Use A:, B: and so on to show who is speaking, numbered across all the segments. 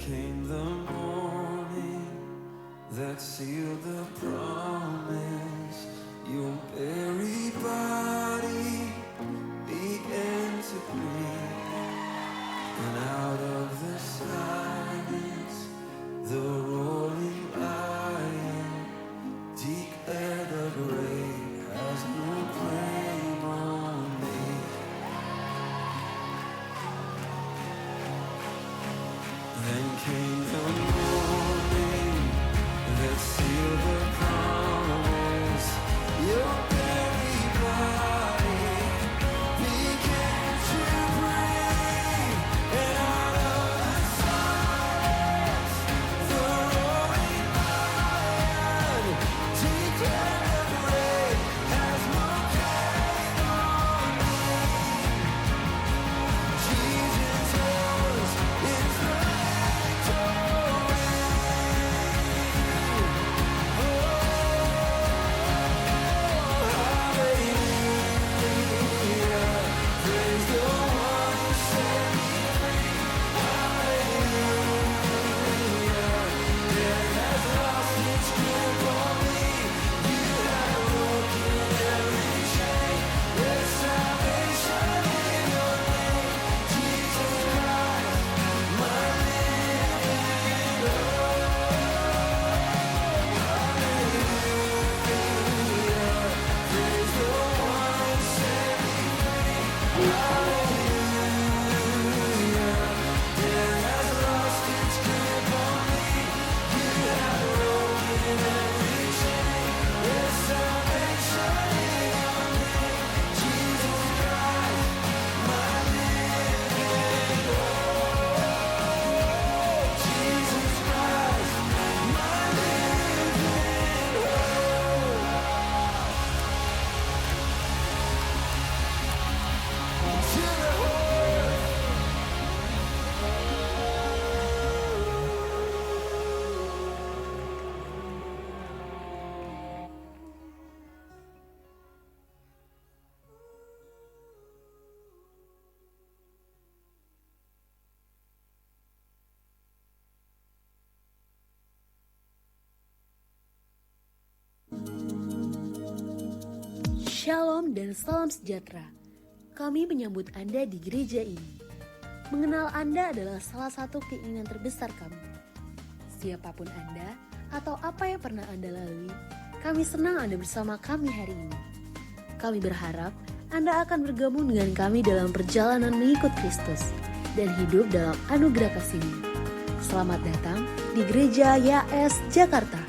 A: came the morning that sealed the promise. Your buried body began to breathe, and out of the silence, the roaring lion declared the grave has no claim on me. Then came the morning that sealed the promise. Your buried body began to breathe, and out of the silence, the roaring lion declared the grave has no claim on me. Jesus yours is the
B: Shalom dan salam sejahtera. Kami menyambut Anda di gereja ini. Mengenal Anda adalah salah satu keinginan terbesar kami. Siapapun Anda atau apa yang pernah Anda lalui, kami senang Anda bersama kami hari ini. Kami berharap Anda akan bergabung dengan kami dalam perjalanan mengikut Kristus dan hidup dalam anugerah kasih-Nya. Selamat datang di Gereja YAS Jakarta.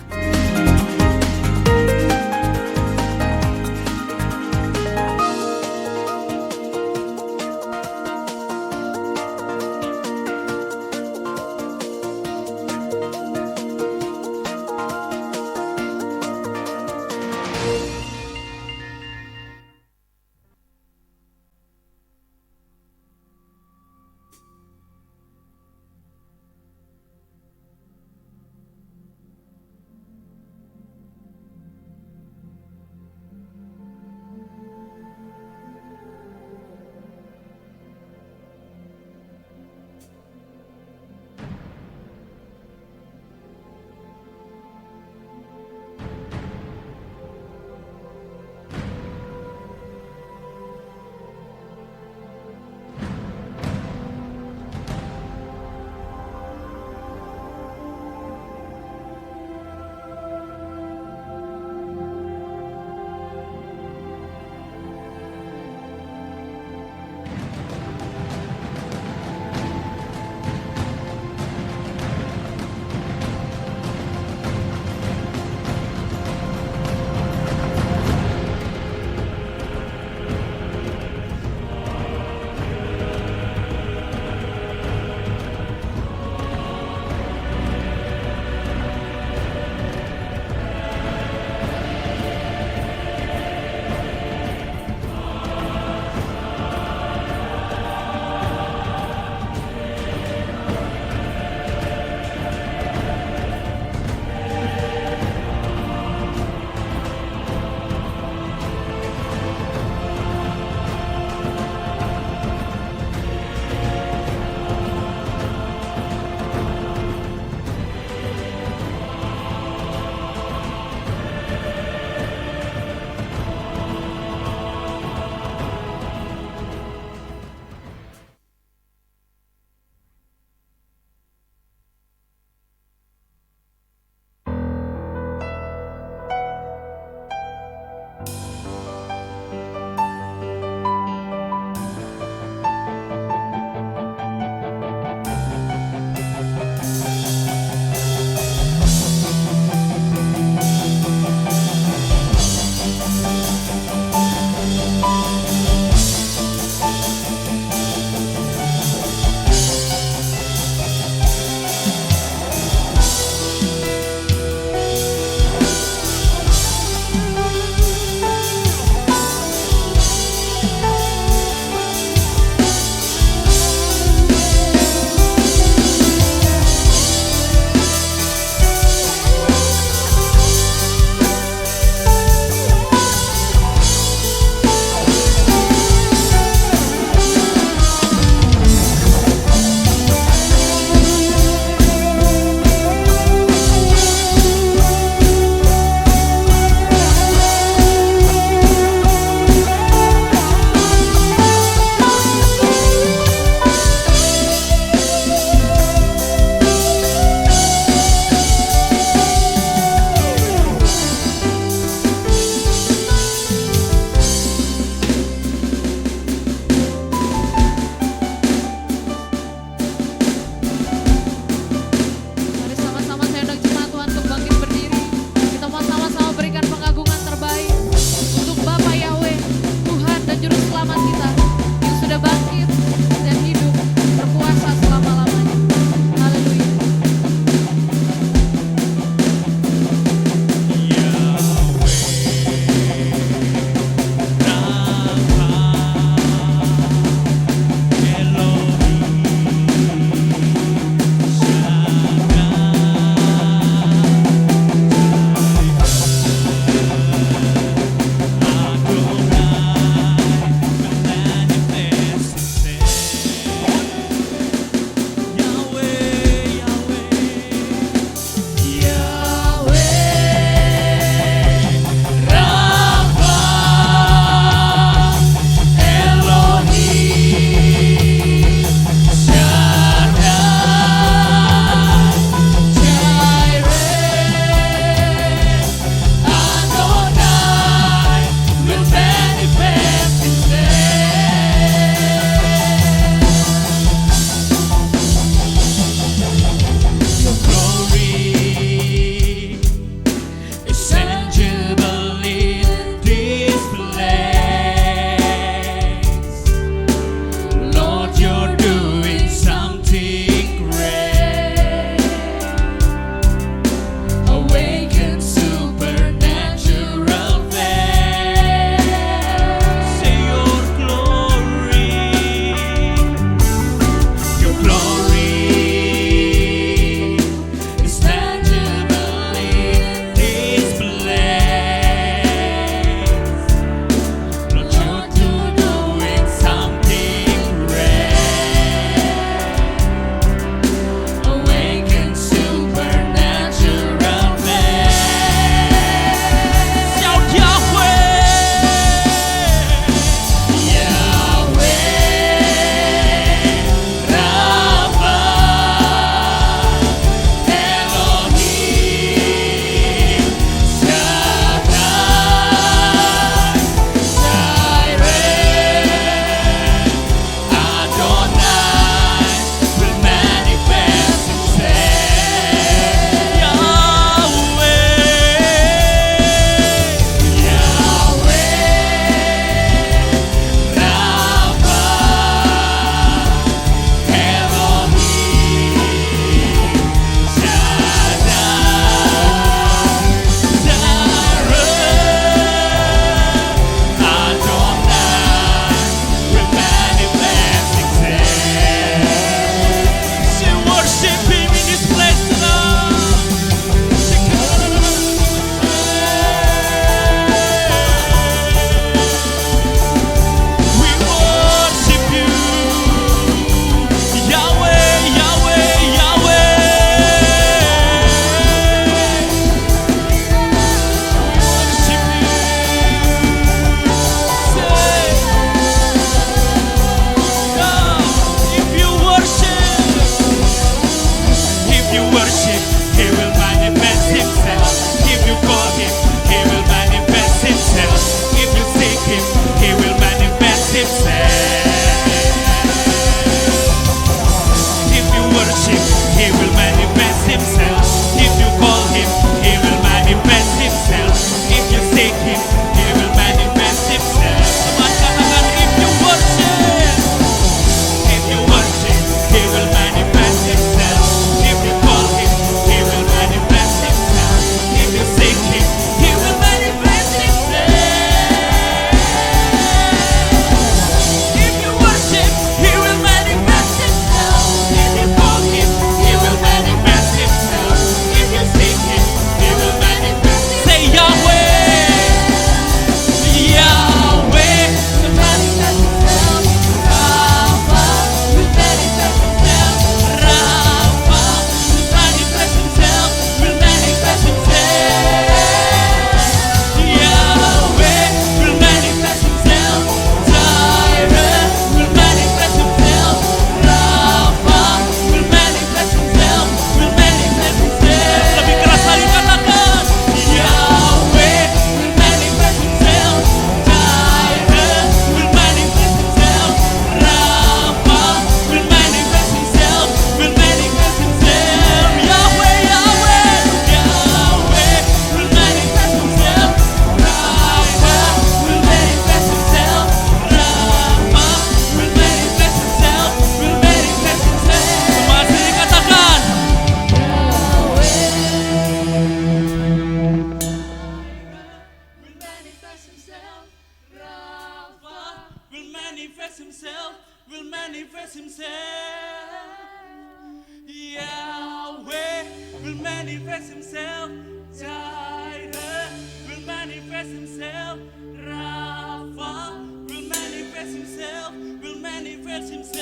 C: will manifest himself. Jireh will manifest himself. Rapha will manifest himself. Will manifest himself.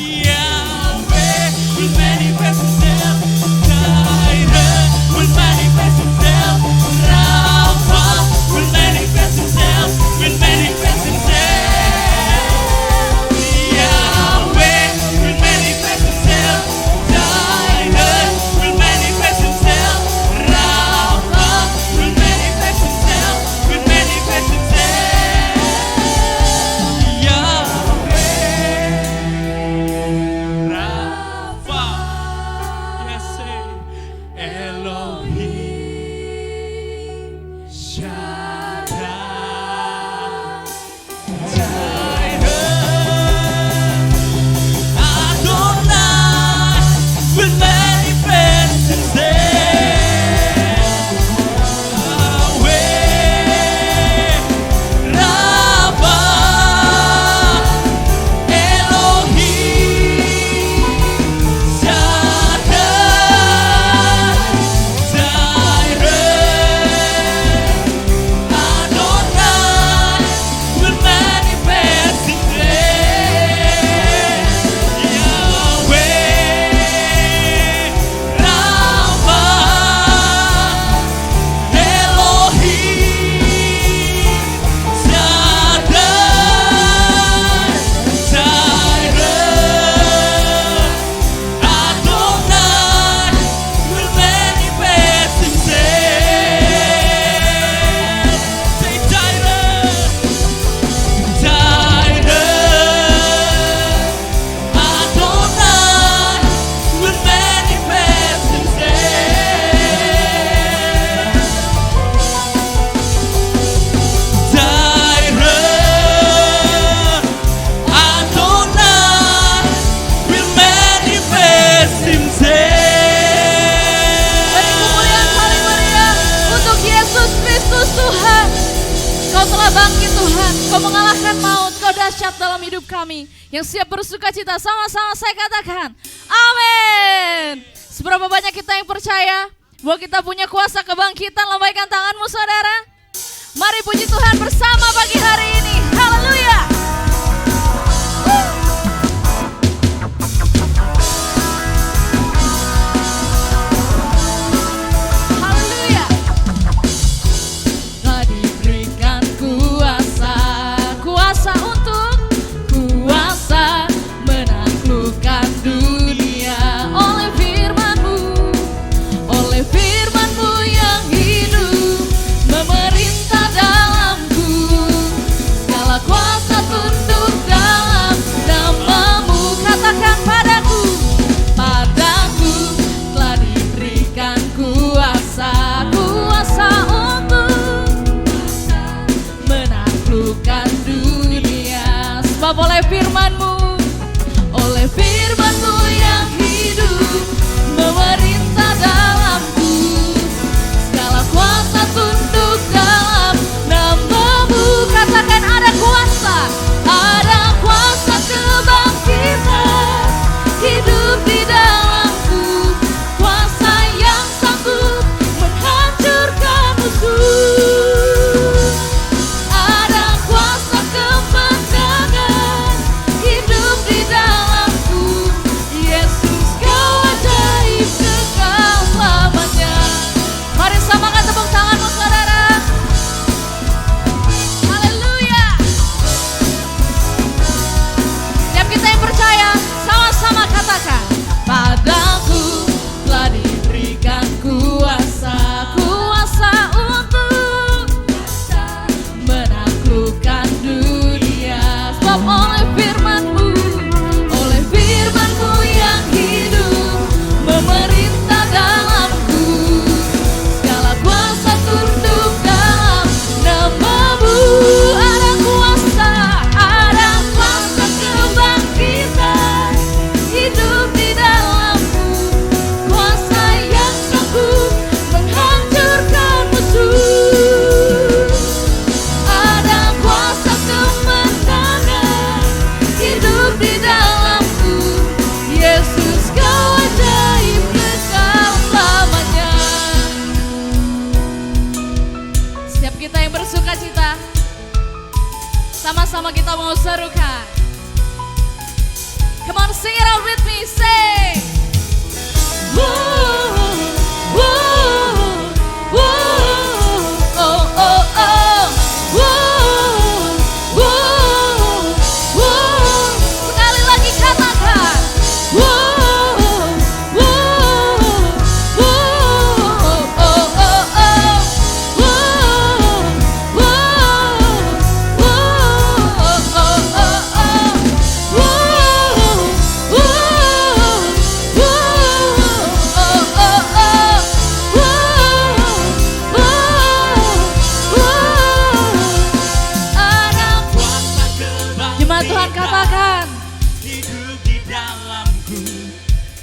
C: Yahweh will manifest himself. Jireh will manifest himself. Rapha will manifest himself. Will manifest himself. Yahweh will manifest himself. Jireh will manifest himself. Rapha will manifest himself. Will manifest himself. Yahweh, Rapha, yes, say Elohim, Shaddai, Jireh, Adonai will manifest himself. Yahweh, Rapha, Elohim, Shaddai, Jireh, Adonai will manifest himself. Yahweh, Rapha, Elohim, Shaddai, Jireh, Adonai will manifest himself. Say Jireh, Adonai will manifest himself. Adonai will manifest himself.
D: Beri kemuliaan paling meriah untuk Yesus Kristus Tuhan. Kau telah bangkit Tuhan, Kau mengalahkan maut, Kau dahsyat dalam hidup kami. Yang siap bersuka cita, sama-sama saya katakan, amin. Seberapa banyak kita yang percaya bahwa kita punya kuasa kebangkitan? Lambaikan tanganmu saudara. Mari puji Tuhan bersama pagi hari ini. Haleluya. Haleluya. Telah diberikan kuasa, kuasa untuk kuasa menaklukkan dunia oleh firman-Mu, oleh firman-Mu yang hidup memerintah dalamku. Segala kuasa tunduk dalam nama-Mu. Katakan padaku, padaku telah diberikan kuasa, kuasa untuk menaklukkan dunia. Sebab oleh firman-Mu, oleh firman-Mu yang hidup memerintah dalamku. Segala kuasa tunduk dalam nama-Mu. Katakan ada kuasa kebangkitan hidup di dalamku. Kuasa yang sanggup menghancurkan musuh. Ada kuasa kemenangan hidup di dalamku. Yesus Kau ajaib kekal selamanya. Mari samakan tepuk tanganmu saudara. Haleluya. Setiap kita yang percaya, sama-sama katakan, padaku telah diberikan kuasa, kuasa untuk menaklukkan dunia. Sebab oleh firman-Mu, oleh firman-Mu yang hidup memerintah dalamku. Segala kuasa tunduk dalam nama-Mu. Ada kuasa kebangkitan hidup di dalamku. Kuasa yang sanggup menghancurkan musuh. Ada kuasa kemenangan hidup di dalamku. Yesus Kau ajaib sama-sama kita mau serukan. Come on, sing it out with me, say. Woo, woo, woo, oh, oh, oh, woo, woo, woo. Sekali lagi katakan. Woo, woo, woo, oh, oh, oh, woo, woo, woo, oh, oh, oh. Jemaat Tuhan katakan,
C: hidup di dalamku,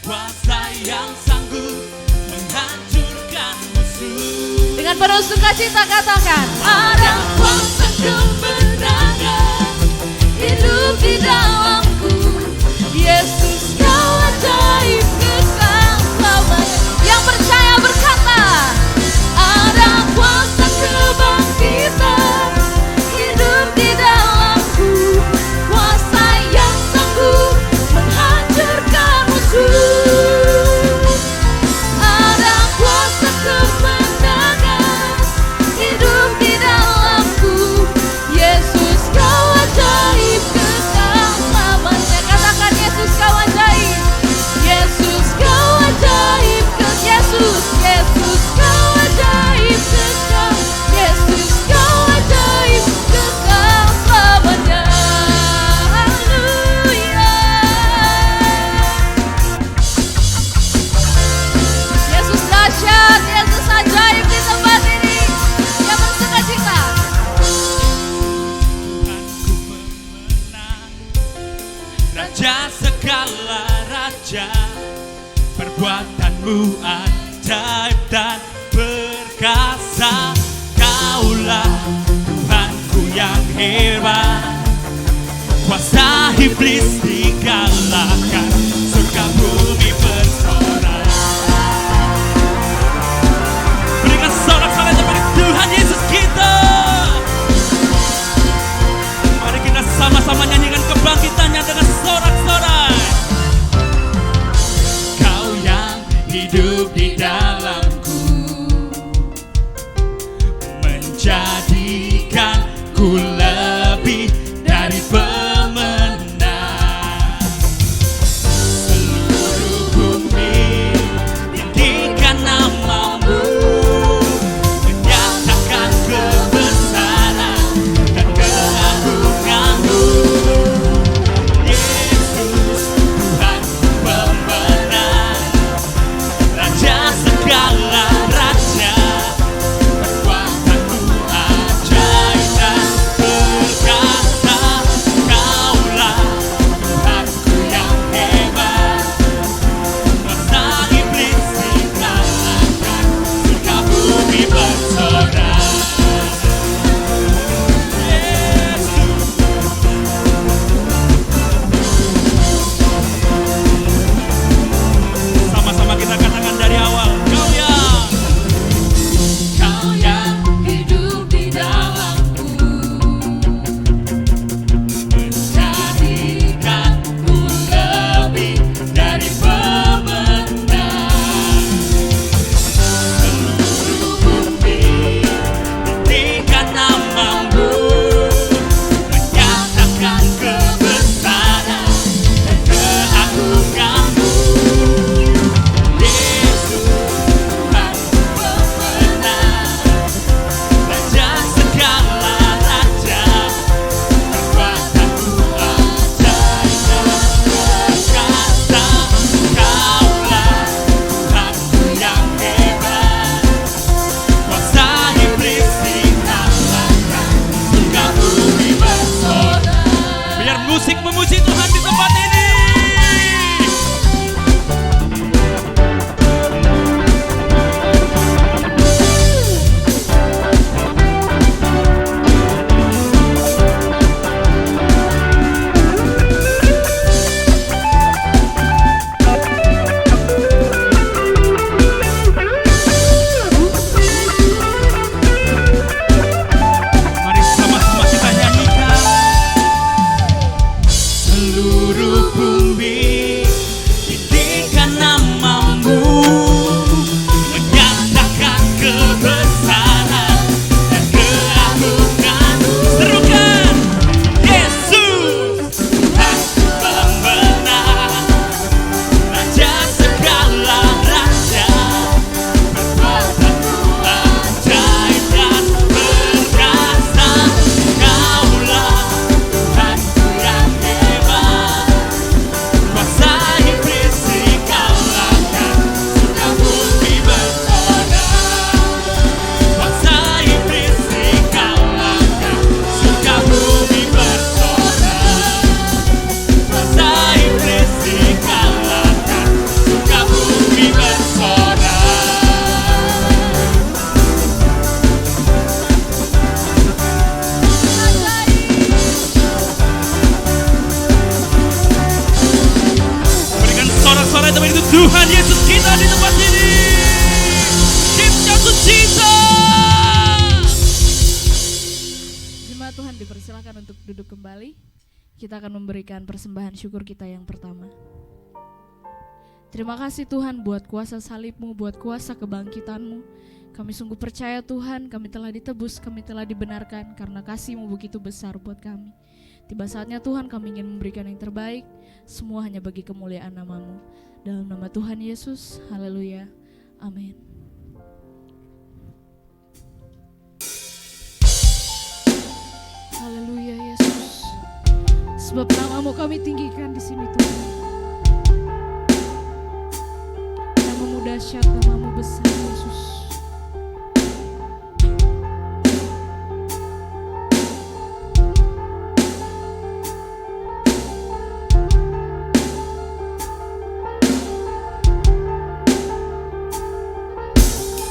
C: kuasa yang sanggup menghancurkan musuh.
D: dengan penuh sukacita katakan, ada kuasa kemenangan hidup di dalamku. Yesus kau ajaib kekal selamanya. Yang percaya berkata, ada kuasa kebangkitan hidup di dalamku. Kuasa yang sanggup menghancurkan musuh. Ada kuasa kemenangan hidup di dalamku. Yesus kau ajaib kekal selamanya. Katakan Yesus kau ajaib. Yesus kau ajaib kekal. Yesus kau ajaib kekal. Yesus kau ajaib kekal selamanya. Haleluya. Yesus dahsyat, Yesus ajaib di tempat ini. Yang bersukacita.
C: Tuhanku memenang, Raja segala raja, perbuatanmu ajaib dan perkasa. Kaulah Tuhanku yang hebat, kuasa iblis dikalahkan, surga bumi bersorak. Berikan sorak-sorai kepada Tuhan Yesus kita. Mari kita sama-sama nyanyikan kebangkitannya dengan sorak-sorai. Kau yang hidup di dalamku, menjadikanku lebih dari pemenang. bumi, tinggikan namamu, menyatakan kebesaran dan keagungan-Mu. Serukan, Yesus Tuhan pemenang, Raja segala raja, berkuasa ajaib dan perkasa. Kaulah Tuhanku yang hebat, kuasa iblis dikalahkan, surga bumi bersorak. Kuasa iblis dikalahkan, surga bumi bersorak. Kuasa iblis dikalahkan, surga bumi bersorak. Berikan sorak-sorai teman itu Tuhan Yesus kita di tempat ini. Give jatuh cinta.
D: Jemaat Tuhan dipersilakan untuk duduk kembali. Kita akan memberikan persembahan syukur kita yang pertama. Terima kasih Tuhan buat kuasa salib-Mu, buat kuasa kebangkitan-Mu. Kami sungguh percaya Tuhan, kami telah ditebus, kami telah dibenarkan karena kasih-Mu begitu besar buat kami. Tiba saatnya Tuhan kami ingin memberikan yang terbaik, semua hanya bagi kemuliaan nama-Mu. Dalam nama Tuhan Yesus, haleluya, amin. Haleluya Yesus, sebab nama-Mu kami tinggikan di sini Tuhan. Nama-Mu dahsyat, nama-Mu besar Yesus.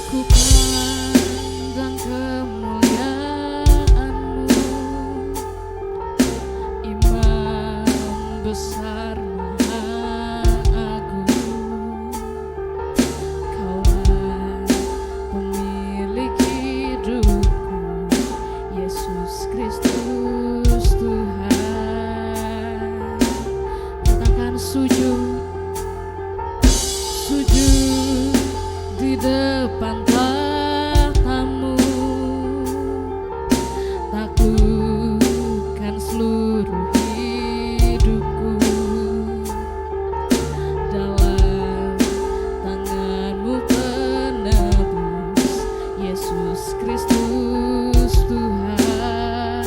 D: Ku pandang kemuliaan-Mu, Imam besar maha agung. Kaulah pemilik hidupku, Yesus Kristus Tuhan. Katakan sujud di depan tahta-Mu, taklukkan seluruh hidupku. Dalam tangan-Mu penebus, Yesus Kristus Tuhan.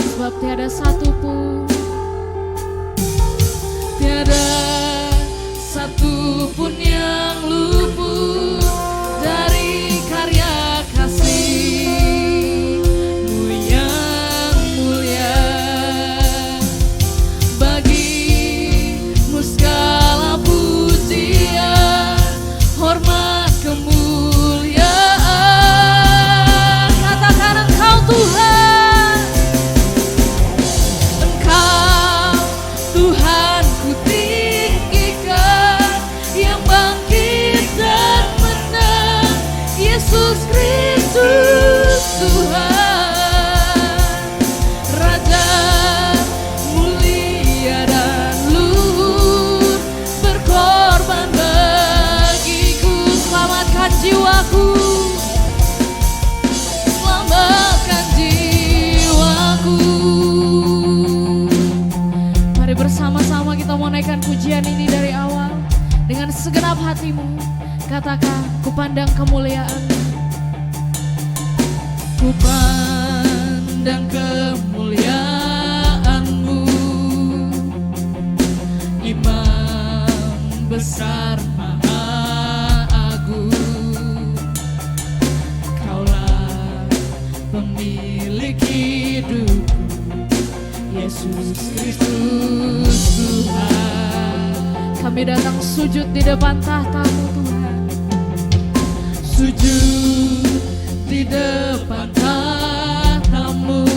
D: Sebab tiada satupun yang luput dari karya kasih-Mu yang mulia. Bagi-Mu segala pujian, hormat, kemuliaan. Katakan Engkau Tuhan, Engkau Tuhan ku tinggikan, yang bangkit dan menang, Yesus Kristus Tuhan. Raja mulia dan luhur, berkorban bagiku. Selamatkan jiwaku, selamatkan jiwaku. Mari bersama-sama kita mau naikkan pujian ini dari awal. Dengan segenap hatimu, katakan, ku pandang kemuliaan-Mu. Ku pandang kemuliaan-Mu, Imam besar maha agung. Kaulah pemilik hidupku, Yesus Kristus Tuhan. Kami datang sujud di depan tahta-Mu Tuhan. Sujud di depan tahta-Mu,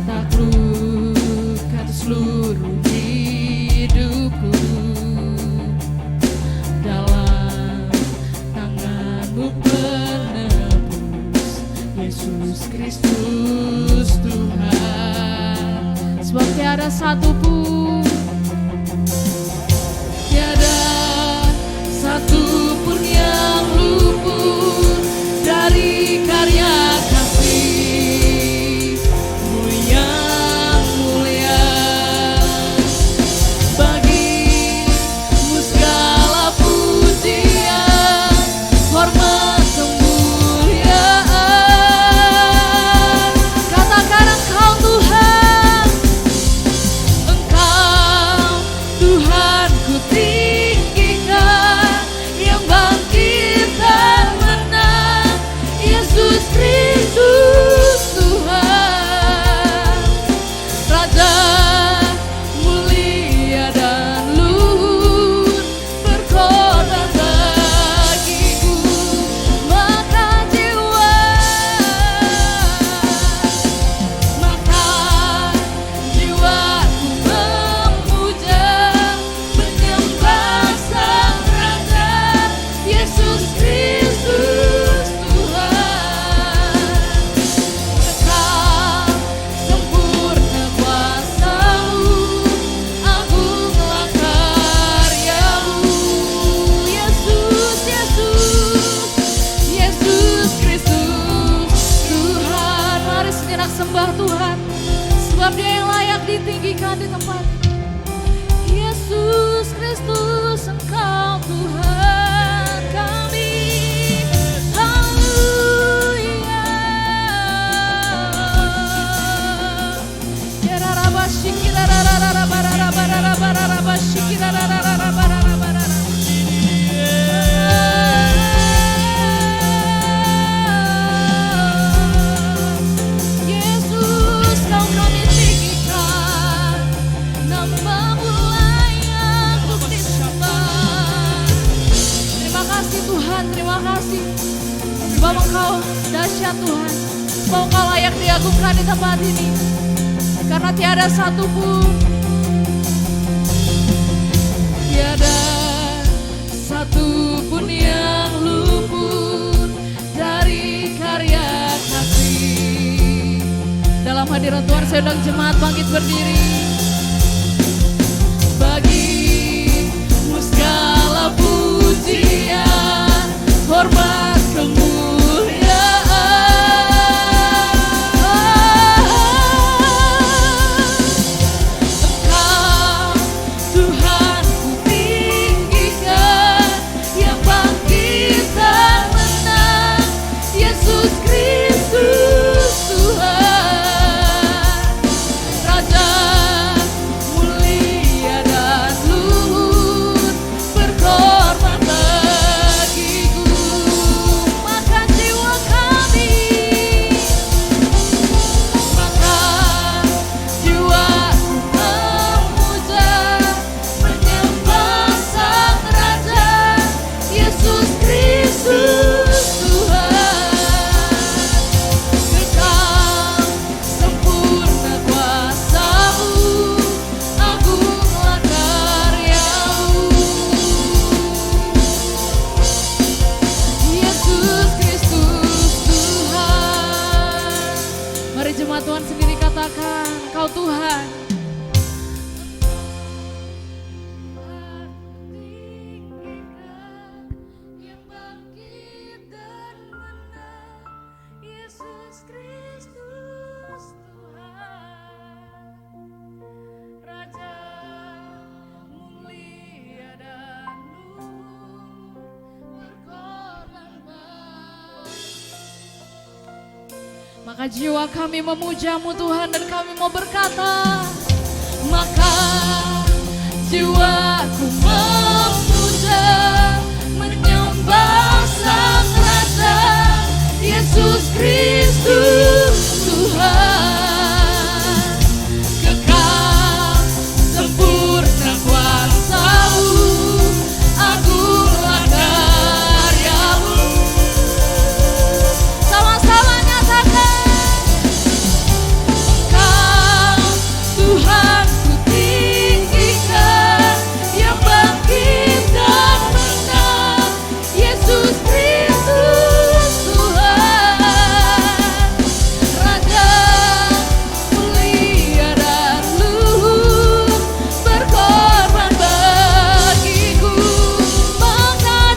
D: taklukkan seluruh hidupku. Dalam tangan-Mu penebus, Yesus Kristus Tuhan. Sebab tiada satupun memulai aku disembah. Terima kasih Tuhan, terima kasih. Bahwa Engkau dahsyat Tuhan, bahwa Engkau layak diagungkan di tempat ini. Karena tiada satupun yang luput dari karya kasih. Dalam hadirat Tuhan saya undang jemaat bangkit berdiri. Bagimu segala pujian, hormat, kemuliaan. Engkau Tuhan ku tinggikan, yang bangkit dan menang, Yesus Kristus Tuhan. Raja mulia dan luhur, berkorban bagiku. Maka jiwa kami, maka jiwaku memuja, menyembah Sang Raja, Yesus Kristus Tuhan. Kekal sempurna kuasa-Mu, agunglah karya-Mu. Yesus Kristus Tuhan. Mari jemaat Tuhan sendiri katakan, Kau Tuhan. Yang bangkit dan menang, Yesus Kristus Tuhan. Raja mulia dan luhur, berkorban bagiku. Maka jiwa kami memuja-Mu Tuhan, dan kami mau berkata, maka jiwaku memuja, menyembah Sang Raja, Yesus Kristus Tuhan. Kekal sempurna kuasa-Mu, agunglah karya-Mu. Sama-sama nyatakan, Engkau Tuhan ku tinggikan, yang bangkit dan menang, Yesus Kristus Tuhan. Raja mulia dan luhur, berkorban bagiku. Maka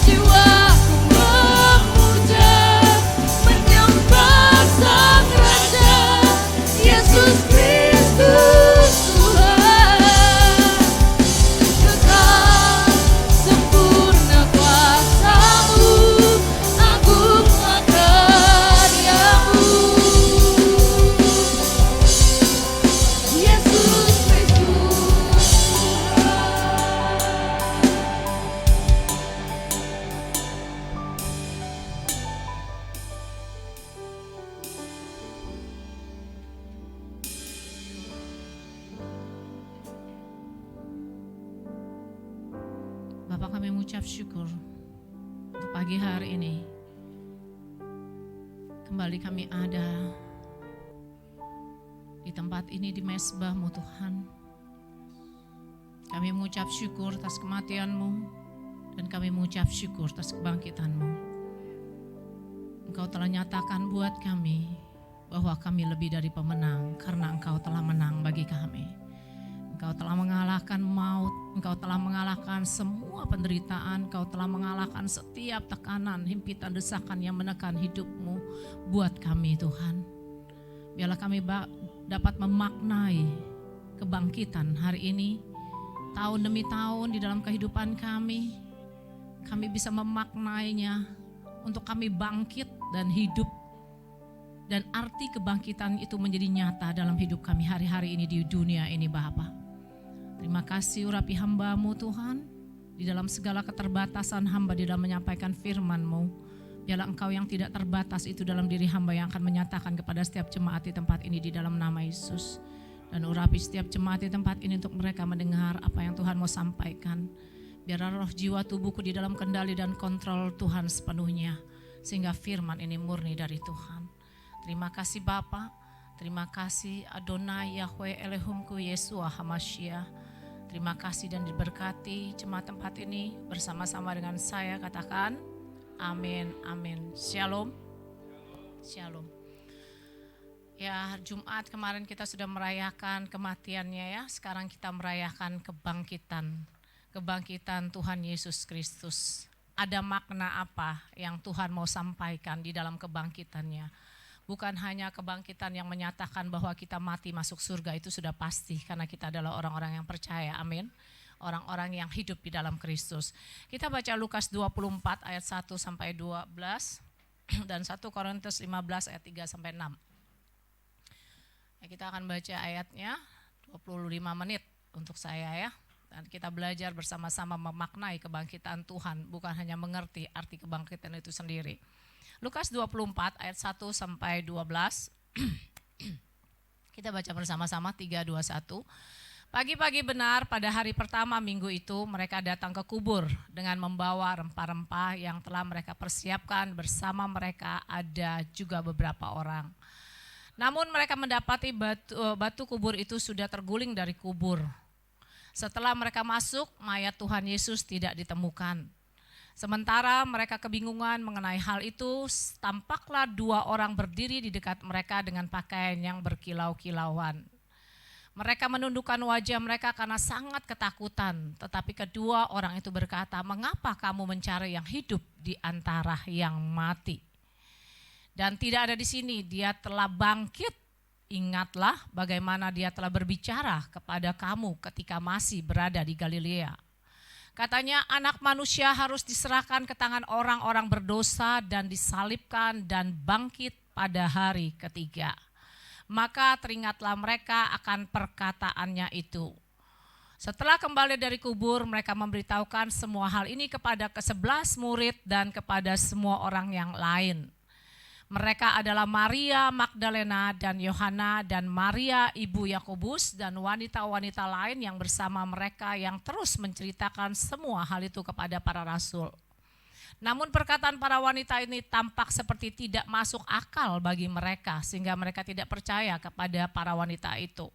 D: jiwaku memuja, menyembah Sang Raja, Yesus Kristus Tuhan. Kekal sempurna kuasa-Mu, agunglah karya-Mu. Yesus Kristus
E: Bapak, kami mengucap syukur untuk pagi hari ini. Kembali kami ada di tempat ini, di mezbah-Mu Tuhan. Kami mengucap syukur atas kematian-Mu, dan kami mengucap syukur atas kebangkitan-Mu. Engkau telah nyatakan buat kami bahwa kami lebih dari pemenang, karena Engkau telah menang bagi kami. Engkau telah mengalahkan maut, Engkau telah mengalahkan semua penderitaan, Engkau telah mengalahkan setiap tekanan, himpitan, desakan yang menekan hidup-Mu buat kami Tuhan. Biarlah kami dapat memaknai kebangkitan hari ini, tahun demi tahun di dalam kehidupan kami. Kami bisa memaknainya untuk kami bangkit dan hidup. Dan arti kebangkitan itu menjadi nyata dalam hidup kami hari-hari ini di dunia ini Bapa. Terima kasih urapi hamba-Mu Tuhan, di dalam segala keterbatasan hamba di dalam menyampaikan firman-Mu. Biarlah Engkau yang tidak terbatas itu dalam diri hamba yang akan menyatakan kepada setiap jemaat di tempat ini di dalam nama Yesus. Dan urapi setiap jemaat di tempat ini untuk mereka mendengar apa yang Tuhan mau sampaikan. Biarlah roh jiwa tubuhku di dalam kendali dan kontrol Tuhan sepenuhnya. Sehingga firman ini murni dari Tuhan. Terima kasih Bapa, terima kasih Adonai Yahweh Elehumku Yesua Hamashiach. Terima kasih dan diberkati jemaat tempat ini bersama-sama dengan saya, katakan amin, amin. Shalom, shalom. Ya, Jumat kemarin kita sudah merayakan kematiannya ya, sekarang kita merayakan kebangkitan Tuhan Yesus Kristus. Ada makna apa yang Tuhan mau sampaikan di dalam kebangkitannya? Bukan hanya kebangkitan yang menyatakan bahwa kita mati masuk surga, itu sudah pasti karena kita adalah orang-orang yang percaya, amin. Orang-orang yang hidup di dalam Kristus. Kita baca Lukas 24 ayat 1 sampai 12 dan 1 Korintus 15 ayat 3 sampai 6. Ya, kita akan baca ayatnya 25 menit untuk saya ya. Dan kita belajar bersama-sama memaknai kebangkitan Tuhan, bukan hanya mengerti arti kebangkitan itu sendiri. Lukas 24 ayat 1 sampai 12. Kita baca bersama-sama 3, 2, 1. Pagi-pagi benar pada hari pertama minggu itu mereka datang ke kubur dengan membawa rempah-rempah yang telah mereka persiapkan. Bersama mereka ada juga beberapa orang. Namun mereka mendapati batu kubur itu sudah terguling dari kubur. Setelah mereka masuk, mayat Tuhan Yesus tidak ditemukan. Sementara mereka kebingungan mengenai hal itu, tampaklah 2 orang berdiri di dekat mereka dengan pakaian yang berkilau-kilauan. Mereka menundukkan wajah mereka karena sangat ketakutan, tetapi kedua orang itu berkata, "Mengapa kamu mencari yang hidup di antara yang mati? Dan tidak ada di sini, dia telah bangkit. Ingatlah bagaimana dia telah berbicara kepada kamu ketika masih berada di Galilea. Katanya anak manusia harus diserahkan ke tangan orang-orang berdosa dan disalibkan dan bangkit pada hari ketiga." Maka teringatlah mereka akan perkataannya itu. Setelah kembali dari kubur, mereka memberitahukan semua hal ini kepada ke-11 murid dan kepada semua orang yang lain. Mereka adalah Maria Magdalena dan Yohana dan Maria ibu Yakobus dan wanita-wanita lain yang bersama mereka yang terus menceritakan semua hal itu kepada para rasul. Namun perkataan para wanita ini tampak seperti tidak masuk akal bagi mereka sehingga mereka tidak percaya kepada para wanita itu.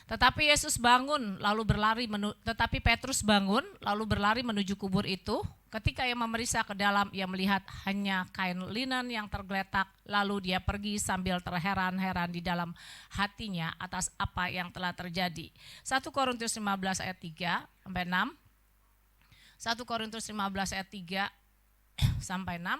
E: Tetapi Petrus bangun lalu berlari menuju kubur itu. Ketika ia memeriksa ke dalam, ia melihat hanya kain linen yang tergeletak. Lalu dia pergi sambil terheran-heran di dalam hatinya atas apa yang telah terjadi. 1 Korintus 15 ayat 3 sampai 6. 1 Korintus 15 ayat 3 sampai 6.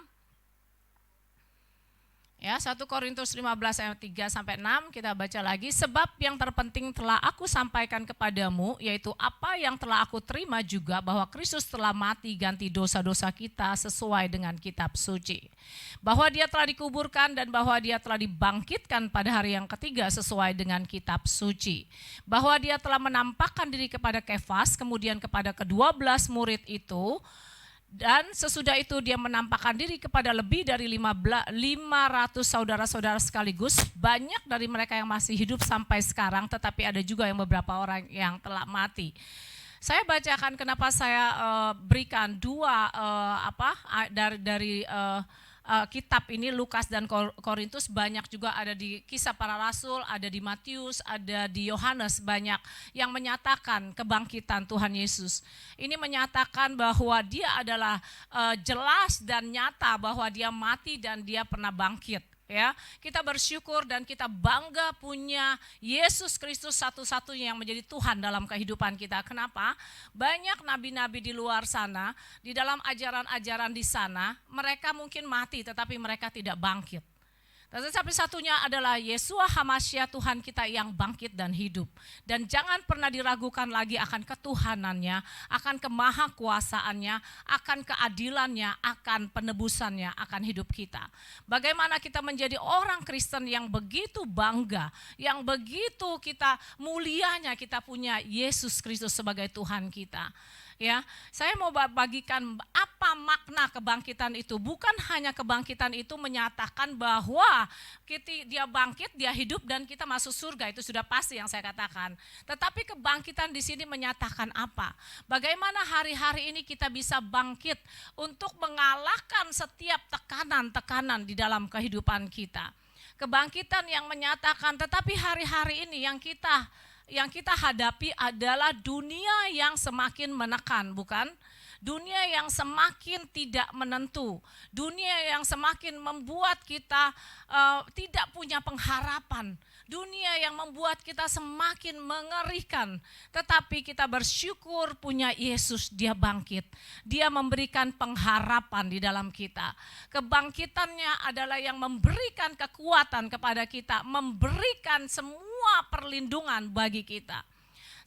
E: Ya, 1 Korintus 15 ayat 3 sampai 6 kita baca lagi. Sebab yang terpenting telah aku sampaikan kepadamu, yaitu apa yang telah aku terima juga, bahwa Kristus telah mati ganti dosa-dosa kita sesuai dengan kitab suci. Bahwa dia telah dikuburkan dan bahwa dia telah dibangkitkan pada hari yang ketiga sesuai dengan kitab suci. Bahwa dia telah menampakkan diri kepada Kefas, kemudian kepada ke-12 murid itu. Dan sesudah itu dia menampakkan diri kepada lebih dari 500 saudara-saudara sekaligus. Banyak dari mereka yang masih hidup sampai sekarang, tetapi ada juga yang beberapa orang yang telah mati. Saya bacakan kenapa saya berikan dua dari kitab ini, Lukas dan Korintus. Banyak juga ada di Kisah Para Rasul, ada di Matius, ada di Yohanes, banyak yang menyatakan kebangkitan Tuhan Yesus. Ini menyatakan bahwa dia adalah jelas dan nyata bahwa dia mati dan dia pernah bangkit. Ya, kita bersyukur dan kita bangga punya Yesus Kristus satu-satunya yang menjadi Tuhan dalam kehidupan kita. Kenapa? Banyak nabi-nabi di luar sana, di dalam ajaran-ajaran di sana, mereka mungkin mati tetapi mereka tidak bangkit. Tetapi satunya adalah Yesua Hamashiach, Tuhan kita yang bangkit dan hidup. Dan jangan pernah diragukan lagi akan ketuhanannya, akan kemahakuasaannya, akan keadilannya, akan penebusannya, akan hidup kita. Bagaimana kita menjadi orang Kristen yang begitu bangga, yang begitu kita mulianya kita punya Yesus Kristus sebagai Tuhan kita. Ya, saya mau bagikan apa makna kebangkitan itu. Bukan hanya kebangkitan itu menyatakan bahwa dia bangkit, dia hidup dan kita masuk surga, itu sudah pasti yang saya katakan. Tetapi kebangkitan di sini menyatakan apa? Bagaimana hari-hari ini kita bisa bangkit untuk mengalahkan setiap tekanan-tekanan di dalam kehidupan kita. Kebangkitan yang menyatakan, tetapi hari-hari ini yang kita hadapi adalah dunia yang semakin menekan, bukan? Dunia yang semakin tidak menentu, dunia yang semakin membuat kita tidak punya pengharapan, dunia yang membuat kita semakin mengerikan. Tetapi kita bersyukur punya Yesus, dia bangkit, dia memberikan pengharapan di dalam kita. Kebangkitannya adalah yang memberikan kekuatan kepada kita, memberikan semua perlindungan bagi kita.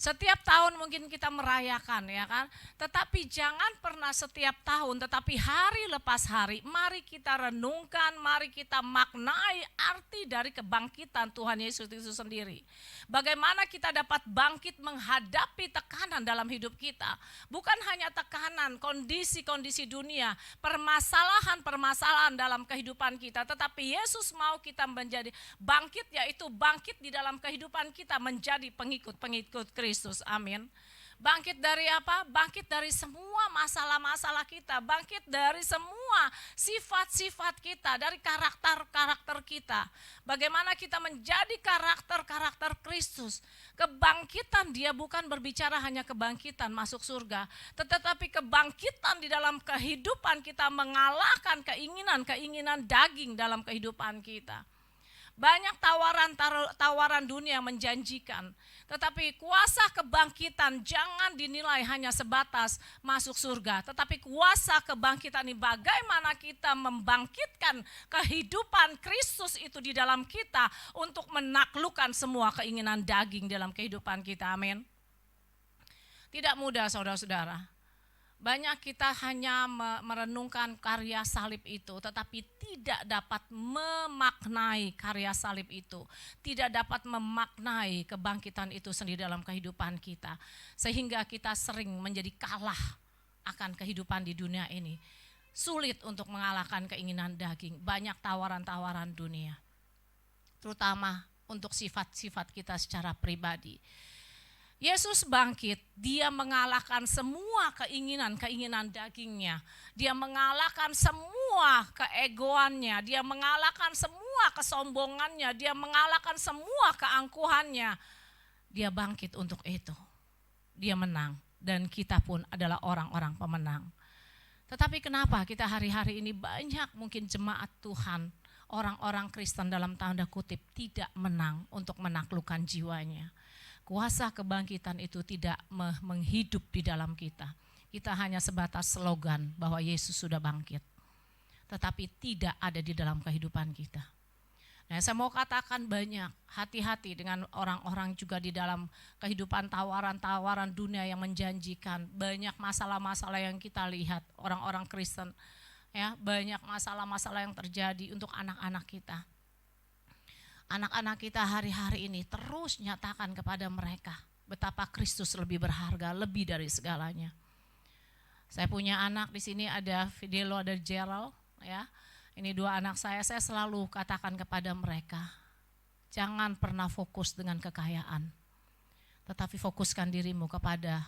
E: Setiap tahun mungkin kita merayakan, ya kan? Tetapi jangan pernah setiap tahun, tetapi hari lepas hari, mari kita renungkan, mari kita maknai arti dari kebangkitan Tuhan Yesus itu sendiri. Bagaimana kita dapat bangkit menghadapi tekanan dalam hidup kita. Bukan hanya tekanan, kondisi-kondisi dunia, permasalahan-permasalahan dalam kehidupan kita. Tetapi Yesus mau kita menjadi bangkit, yaitu bangkit di dalam kehidupan kita menjadi pengikut-pengikut Kristus, amin. Bangkit dari apa? Bangkit dari semua masalah-masalah kita, bangkit dari semua sifat-sifat kita, dari karakter-karakter kita. Bagaimana kita menjadi karakter-karakter Kristus. Kebangkitan dia bukan berbicara hanya kebangkitan masuk surga, tetapi kebangkitan di dalam kehidupan kita mengalahkan keinginan-keinginan daging dalam kehidupan kita. Banyak tawaran dunia menjanjikan, tetapi kuasa kebangkitan jangan dinilai hanya sebatas masuk surga, tetapi kuasa kebangkitan ini bagaimana kita membangkitkan kehidupan Kristus itu di dalam kita untuk menaklukkan semua keinginan daging dalam kehidupan kita, amin. Tidak mudah saudara-saudara. Banyak kita hanya merenungkan karya salib itu, tetapi tidak dapat memaknai karya salib itu. Tidak dapat memaknai kebangkitan itu sendiri dalam kehidupan kita. Sehingga kita sering menjadi kalah akan kehidupan di dunia ini. Sulit untuk mengalahkan keinginan daging. Banyak tawaran-tawaran dunia. Terutama untuk sifat-sifat kita secara pribadi. Yesus bangkit, dia mengalahkan semua keinginan dagingnya. Dia mengalahkan semua keegoannya, dia mengalahkan semua kesombongannya, dia mengalahkan semua keangkuhannya. Dia bangkit untuk itu. Dia menang dan kita pun adalah orang-orang pemenang. Tetapi kenapa kita hari-hari ini banyak mungkin jemaat Tuhan, orang-orang Kristen dalam tanda kutip tidak menang untuk menaklukkan jiwanya. Kuasa kebangkitan itu tidak menghidup di dalam kita. Kita hanya sebatas slogan bahwa Yesus sudah bangkit. Tetapi tidak ada di dalam kehidupan kita. Nah, saya mau katakan banyak, hati-hati dengan orang-orang juga di dalam kehidupan tawaran-tawaran dunia yang menjanjikan. Banyak masalah-masalah yang kita lihat orang-orang Kristen. Ya, banyak masalah-masalah yang terjadi untuk anak-anak kita. Anak-anak kita hari-hari ini terus nyatakan kepada mereka betapa Kristus lebih berharga, lebih dari segalanya. Saya punya anak di sini, ada Fidelo, ada Gerald, ya. Ini dua anak saya selalu katakan kepada mereka, jangan pernah fokus dengan kekayaan, tetapi fokuskan dirimu kepada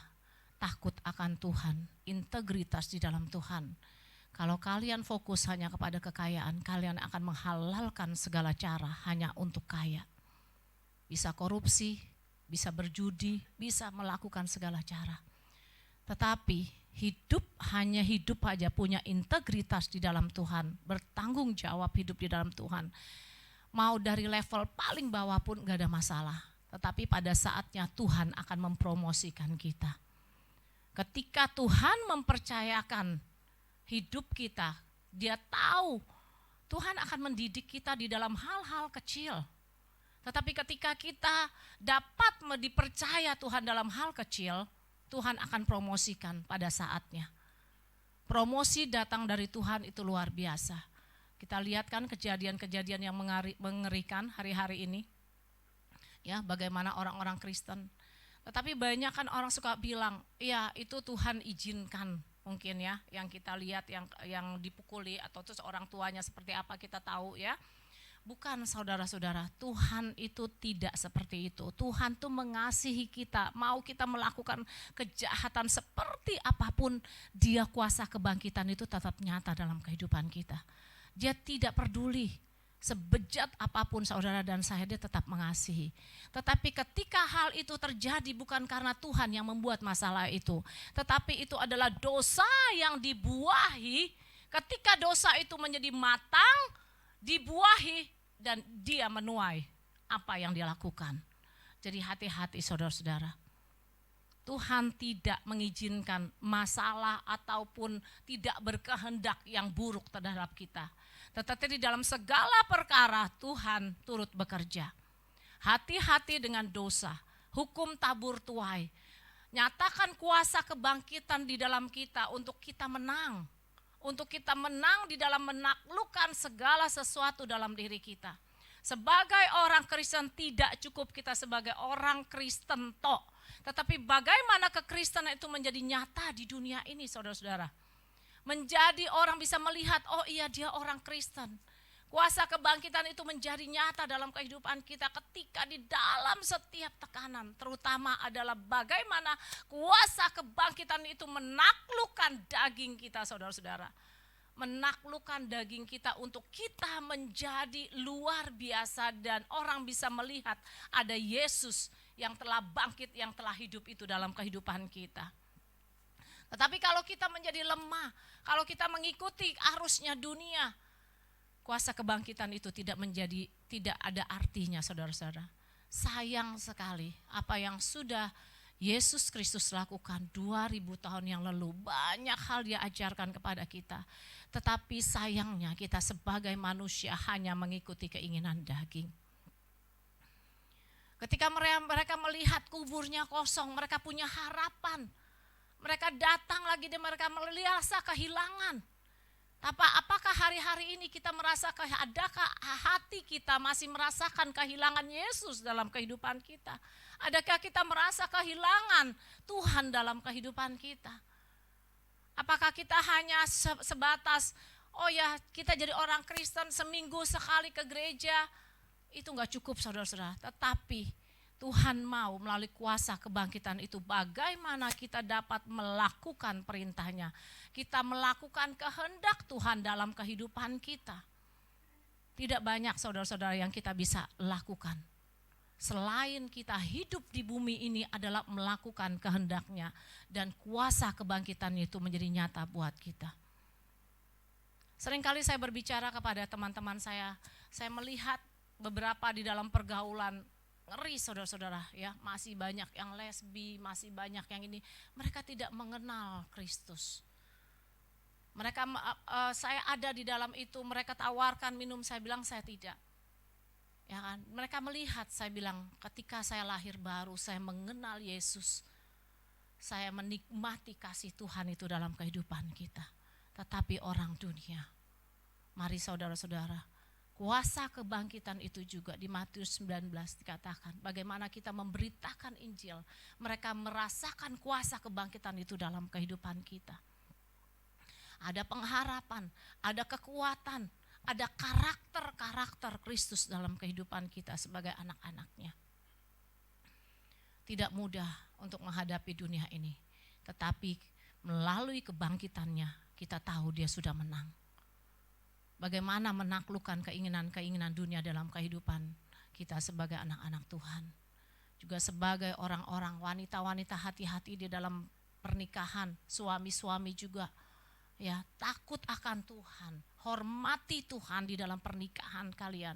E: takut akan Tuhan, integritas di dalam Tuhan. Kalau kalian fokus hanya kepada kekayaan, kalian akan menghalalkan segala cara hanya untuk kaya. Bisa korupsi, bisa berjudi, bisa melakukan segala cara. Tetapi hanya hidup aja punya integritas di dalam Tuhan, bertanggung jawab hidup di dalam Tuhan. Mau dari level paling bawah pun gak ada masalah. Tetapi pada saatnya Tuhan akan mempromosikan kita. Ketika Tuhan mempercayakan hidup kita, dia tahu Tuhan akan mendidik kita di dalam hal-hal kecil. Tetapi ketika kita dapat dipercaya Tuhan dalam hal kecil, Tuhan akan promosikan pada saatnya. Promosi datang dari Tuhan itu luar biasa. Kita lihat kan kejadian-kejadian yang mengerikan hari-hari ini. Ya, bagaimana orang-orang Kristen Tetapi banyak kan orang suka bilang, ya itu Tuhan izinkan mungkin ya, yang kita lihat yang dipukuli atau terus orang tuanya seperti apa kita tahu ya. Bukan saudara-saudara, Tuhan itu tidak seperti itu. Tuhan tuh mengasihi kita, mau kita melakukan kejahatan seperti apapun, Dia kuasa kebangkitan itu tetap nyata dalam kehidupan kita. Dia tidak peduli sebejat apapun saudara dan saya, Dia tetap mengasihi. Tetapi ketika hal itu terjadi bukan karena Tuhan yang membuat masalah itu, tetapi itu adalah dosa yang dibuahi. Ketika dosa itu menjadi matang, dibuahi, dan dia menuai apa yang dia lakukan. Jadi hati-hati saudara-saudara. Tuhan tidak mengizinkan masalah ataupun tidak berkehendak yang buruk terhadap kita. Tetapi di dalam segala perkara Tuhan turut bekerja. Hati-hati dengan dosa, hukum tabur tuai. Nyatakan kuasa kebangkitan di dalam kita untuk kita menang. Untuk kita menang di dalam menaklukkan segala sesuatu dalam diri kita. Sebagai orang Kristen tidak cukup kita sebagai orang Kristen tok. Tetapi bagaimana kekristenan itu menjadi nyata di dunia ini saudara-saudara. Menjadi orang bisa melihat, oh iya dia orang Kristen. Kuasa kebangkitan itu menjadi nyata dalam kehidupan kita ketika di dalam setiap tekanan. Terutama adalah bagaimana kuasa kebangkitan itu menaklukkan daging kita saudara-saudara. Menaklukkan daging kita untuk kita menjadi luar biasa dan orang bisa melihat ada Yesus yang telah bangkit, yang telah hidup itu dalam kehidupan kita. Tetapi kalau kita menjadi lemah, kalau kita mengikuti arusnya dunia, kuasa kebangkitan itu tidak ada artinya saudara-saudara. Sayang sekali apa yang sudah Yesus Kristus lakukan 2000 tahun yang lalu. Banyak hal Dia ajarkan kepada kita. Tetapi sayangnya kita sebagai manusia hanya mengikuti keinginan daging. Ketika mereka melihat kuburnya kosong, mereka punya harapan. Mereka datang lagi dan mereka merasa kehilangan. Apakah hari-hari ini kita merasakan, adakah hati kita masih merasakan kehilangan Yesus dalam kehidupan kita? Adakah kita merasa kehilangan Tuhan dalam kehidupan kita? Apakah kita hanya sebatas, oh ya kita jadi orang Kristen seminggu sekali ke gereja, itu gak cukup saudara-saudara. Tetapi Tuhan mau melalui kuasa kebangkitan itu bagaimana kita dapat melakukan perintahnya. Kita melakukan kehendak Tuhan dalam kehidupan kita. Tidak banyak saudara-saudara yang kita bisa lakukan. Selain kita hidup di bumi ini adalah melakukan kehendaknya. Dan kuasa kebangkitan itu menjadi nyata buat kita. Seringkali saya berbicara kepada teman-teman saya melihat beberapa di dalam pergaulan, ngeri saudara-saudara ya, masih banyak yang lesbi, masih banyak yang ini, mereka tidak mengenal Kristus. Mereka saya ada di dalam itu, mereka tawarkan minum, saya bilang saya tidak. Ya kan? Mereka melihat, saya bilang ketika saya lahir baru, saya mengenal Yesus. Saya menikmati kasih Tuhan itu dalam kehidupan kita. Tetapi orang dunia, mari saudara-saudara, kuasa kebangkitan itu juga di Matius 19 dikatakan bagaimana kita memberitakan Injil. Mereka merasakan kuasa kebangkitan itu dalam kehidupan kita. Ada pengharapan, ada kekuatan, ada karakter Kristus dalam kehidupan kita sebagai anak-anaknya. Tidak mudah untuk menghadapi dunia ini. Tetapi melalui kebangkitannya kita tahu Dia sudah menang. Bagaimana menaklukkan keinginan-keinginan dunia dalam kehidupan kita sebagai anak-anak Tuhan. Juga sebagai orang-orang wanita-wanita hati-hati di dalam pernikahan, suami-suami juga. Ya, takut akan Tuhan, hormati Tuhan di dalam pernikahan kalian.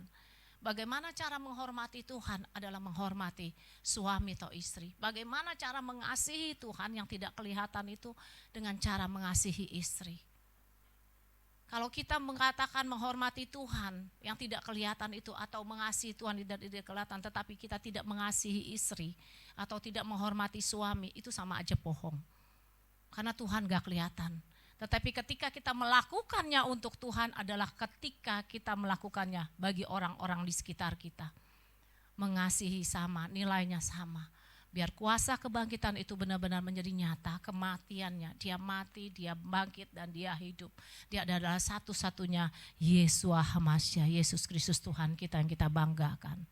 E: Bagaimana cara menghormati Tuhan adalah menghormati suami atau istri. Bagaimana cara mengasihi Tuhan yang tidak kelihatan itu dengan cara mengasihi istri. Kalau kita mengatakan menghormati Tuhan yang tidak kelihatan itu atau mengasihi Tuhan yang tidak kelihatan tetapi kita tidak mengasihi istri atau tidak menghormati suami, itu sama aja bohong. Karena Tuhan gak kelihatan. Tetapi ketika kita melakukannya untuk Tuhan adalah ketika kita melakukannya bagi orang-orang di sekitar kita. Mengasihi sama, nilainya sama. Biar kuasa kebangkitan itu benar-benar menjadi nyata, kematiannya. Dia mati, dia bangkit, dan dia hidup. Dia adalah satu-satunya Yeshua HaMashiach, Yesus Kristus Tuhan kita yang kita banggakan.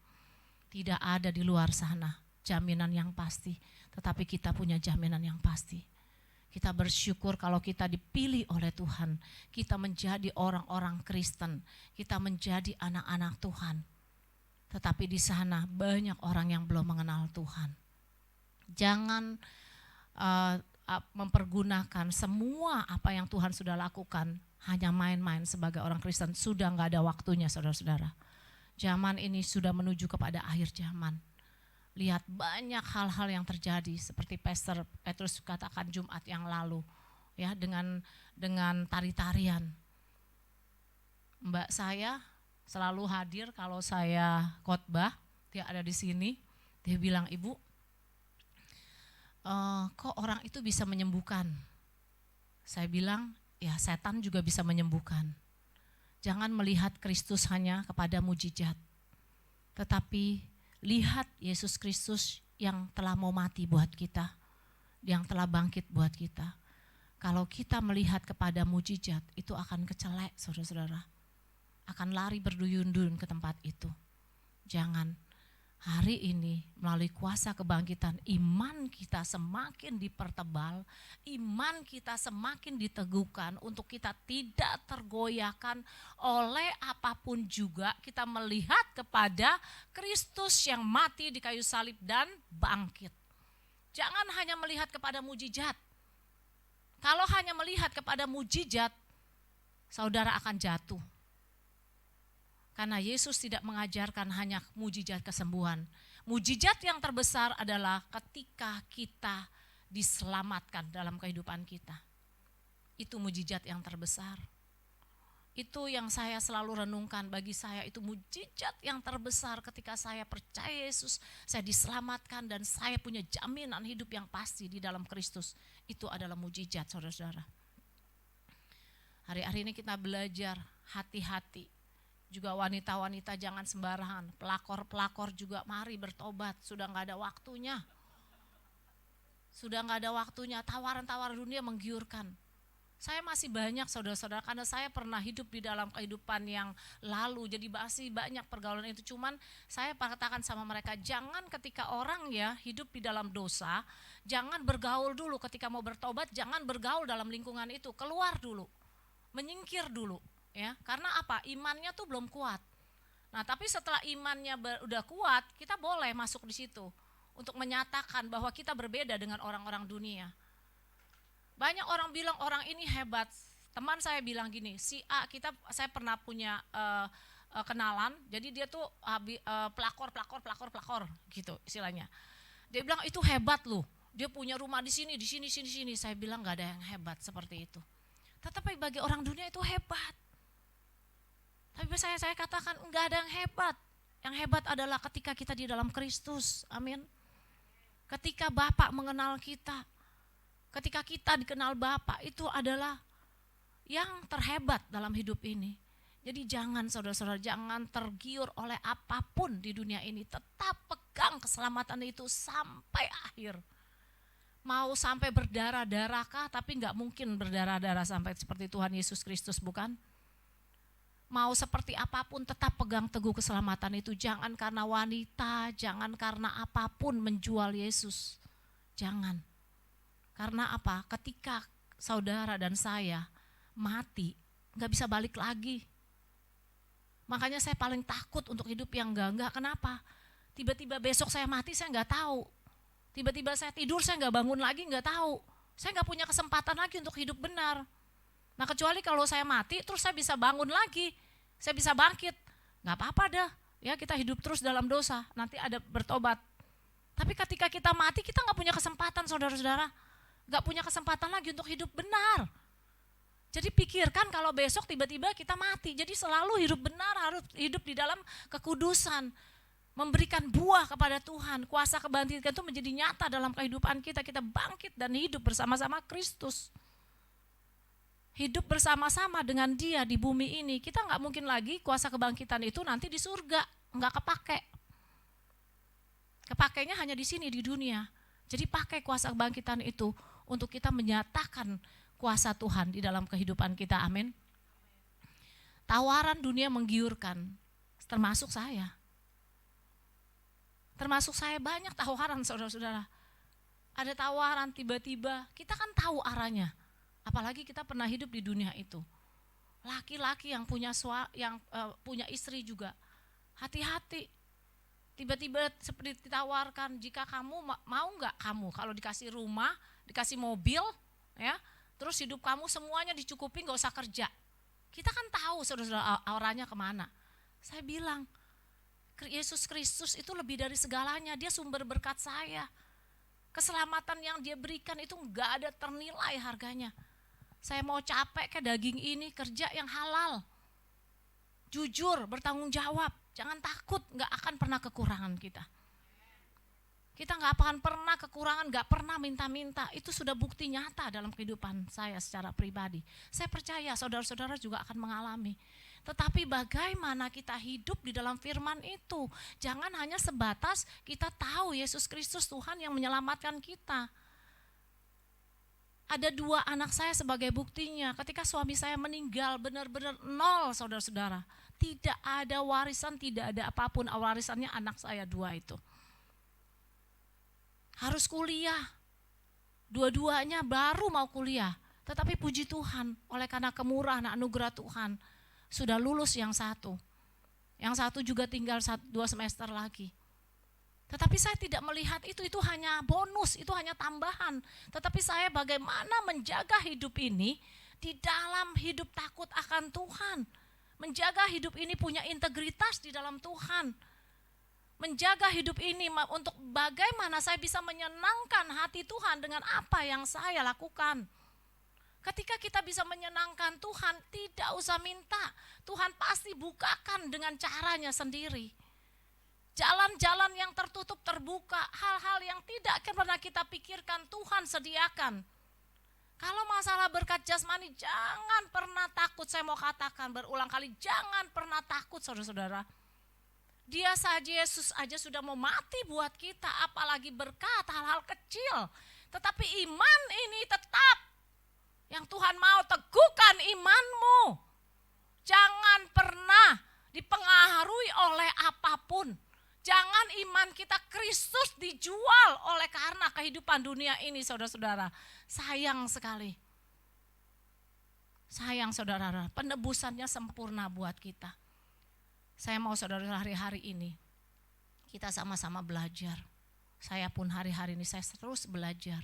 E: Tidak ada di luar sana jaminan yang pasti, tetapi kita punya jaminan yang pasti. Kita bersyukur kalau kita dipilih oleh Tuhan, kita menjadi orang-orang Kristen, kita menjadi anak-anak Tuhan. Tetapi di sana banyak orang yang belum mengenal Tuhan. Jangan mempergunakan semua apa yang Tuhan sudah lakukan hanya main-main sebagai orang Kristen. Sudah gak ada waktunya, saudara-saudara. Zaman ini sudah menuju kepada akhir zaman. Lihat banyak hal-hal yang terjadi seperti Pastor Petrus katakan Jumat yang lalu, ya, dengan tari-tarian. Mbak saya selalu hadir kalau saya khotbah, dia ada di sini. Dia bilang, "Ibu, kok orang itu bisa menyembuhkan?" Saya bilang, ya setan juga bisa menyembuhkan. Jangan melihat Kristus hanya kepada mujizat, tetapi lihat Yesus Kristus yang telah mau mati buat kita, yang telah bangkit buat kita. Kalau kita melihat kepada mujizat, itu akan kecelek, saudara-saudara. Akan lari berduyun-duyun ke tempat itu. Jangan. Hari ini melalui kuasa kebangkitan, iman kita semakin dipertebal, iman kita semakin diteguhkan untuk kita tidak tergoyahkan oleh apapun juga. Kita melihat kepada Kristus yang mati di kayu salib dan bangkit. Jangan hanya melihat kepada mujizat. Kalau hanya melihat kepada mujizat, saudara akan jatuh. Karena Yesus tidak mengajarkan hanya mujizat kesembuhan. Mujizat yang terbesar adalah ketika kita diselamatkan dalam kehidupan kita. Itu mujizat yang terbesar. Itu yang saya selalu renungkan, bagi saya itu mujizat yang terbesar ketika saya percaya Yesus, saya diselamatkan dan saya punya jaminan hidup yang pasti di dalam Kristus. Itu adalah mujizat, saudara-saudara. Hari-hari ini kita belajar hati-hati. Juga wanita-wanita jangan sembarangan, pelakor-pelakor juga mari bertobat, sudah gak ada waktunya. Sudah gak ada waktunya, tawaran-tawaran dunia menggiurkan. Saya masih banyak saudara-saudara, karena saya pernah hidup di dalam kehidupan yang lalu, jadi masih banyak pergaulan itu. Cuman saya katakan sama mereka, jangan ketika orang ya hidup di dalam dosa, jangan bergaul dulu ketika mau bertobat, jangan bergaul dalam lingkungan itu, keluar dulu, menyingkir dulu. Ya, karena apa? Imannya tuh belum kuat. Nah, tapi setelah imannya udah kuat, kita boleh masuk di situ untuk menyatakan bahwa kita berbeda dengan orang-orang dunia. Banyak orang bilang orang ini hebat. Teman saya bilang gini, si A, saya pernah punya kenalan, jadi dia tuh pelakor gitu istilahnya. Dia bilang itu hebat loh. Dia punya rumah di sini. Saya bilang nggak ada yang hebat seperti itu. Tetapi bagi orang dunia itu hebat. Tapi saya katakan enggak ada yang hebat. Yang hebat adalah ketika kita di dalam Kristus. Amin. Ketika Bapa mengenal kita. Ketika kita dikenal Bapa, itu adalah yang terhebat dalam hidup ini. Jadi jangan saudara-saudara, jangan tergiur oleh apapun di dunia ini. Tetap pegang keselamatan itu sampai akhir. Mau sampai berdarah-darah kah? Tapi enggak mungkin berdarah-darah sampai seperti Tuhan Yesus Kristus, bukan? Mau seperti apapun tetap pegang teguh keselamatan itu. Jangan karena wanita, jangan karena apapun menjual Yesus. Jangan. Karena apa? Ketika saudara dan saya mati, gak bisa balik lagi. Makanya saya paling takut untuk hidup yang enggak. Kenapa? Tiba-tiba besok saya mati, saya gak tahu. Tiba-tiba saya tidur, saya gak bangun lagi, gak tahu. Saya gak punya kesempatan lagi untuk hidup benar. Nah kecuali kalau saya mati terus saya bisa bangun lagi, saya bisa bangkit, gak apa-apa dah, ya kita hidup terus dalam dosa, nanti ada bertobat. Tapi ketika kita mati kita gak punya kesempatan saudara-saudara, gak punya kesempatan lagi untuk hidup benar. Jadi pikirkan kalau besok tiba-tiba kita mati, jadi selalu hidup benar, harus hidup di dalam kekudusan, memberikan buah kepada Tuhan, kuasa kebangkitan itu menjadi nyata dalam kehidupan kita, kita bangkit dan hidup bersama-sama Kristus. Hidup bersama-sama dengan Dia di bumi ini, kita gak mungkin lagi kuasa kebangkitan itu nanti di surga, gak kepake. Kepakainya hanya di sini di dunia. Jadi pakai kuasa kebangkitan itu untuk kita menyatakan kuasa Tuhan di dalam kehidupan kita. Amin. Tawaran dunia menggiurkan, termasuk saya. Termasuk saya banyak tawaran saudara-saudara. Ada tawaran tiba-tiba, kita kan tahu arahnya. Apalagi kita pernah hidup di dunia itu. Laki-laki yang punya punya istri juga. Hati-hati. Tiba-tiba seperti ditawarkan, jika kamu mau nggak kamu kalau dikasih rumah, dikasih mobil, ya, terus hidup kamu semuanya dicukupi, nggak usah kerja. Kita kan tahu saudara-saudara arahnya kemana. Saya bilang, Yesus Kristus itu lebih dari segalanya, dia sumber berkat saya. Keselamatan yang dia berikan itu nggak ada ternilai harganya. Saya mau capek ke daging ini, kerja yang halal. Jujur, bertanggung jawab. Jangan takut, gak akan pernah kekurangan kita. Kita gak akan pernah kekurangan, gak pernah minta-minta. Itu sudah bukti nyata dalam kehidupan saya secara pribadi. Saya percaya saudara-saudara juga akan mengalami. Tetapi bagaimana kita hidup di dalam firman itu. Jangan hanya sebatas kita tahu Yesus Kristus Tuhan yang menyelamatkan kita. Ada 2 anak saya sebagai buktinya. Ketika suami saya meninggal, benar-benar nol saudara-saudara. Tidak ada warisan, tidak ada apapun. Warisannya anak saya 2 itu. Harus kuliah. Dua-duanya baru mau kuliah. Tetapi puji Tuhan, oleh karena kemurahan anugerah Tuhan, sudah lulus yang satu. Yang satu juga tinggal 2 semester lagi. Tetapi saya tidak melihat itu hanya bonus, itu hanya tambahan. Tetapi saya bagaimana menjaga hidup ini di dalam hidup takut akan Tuhan. Menjaga hidup ini punya integritas di dalam Tuhan. Menjaga hidup ini untuk bagaimana saya bisa menyenangkan hati Tuhan dengan apa yang saya lakukan. Ketika kita bisa menyenangkan Tuhan, tidak usah minta. Tuhan pasti bukakan dengan caranya sendiri. Jalan-jalan yang tertutup terbuka, hal-hal yang tidak pernah kita pikirkan Tuhan sediakan. Kalau masalah berkat jasmani, jangan pernah takut. Saya mau katakan berulang kali, jangan pernah takut saudara-saudara. Dia saja, Yesus aja sudah mau mati buat kita, apalagi berkat hal-hal kecil. Tetapi iman ini tetap, yang Tuhan mau teguhkan imanmu. Jangan pernah dipengaruhi oleh apapun. Jangan iman kita Kristus dijual oleh karena kehidupan dunia ini saudara-saudara. Sayang sekali. Sayang saudara, penebusannya sempurna buat kita. Saya mau saudara hari-hari ini kita sama-sama belajar. Saya pun hari-hari ini saya terus belajar.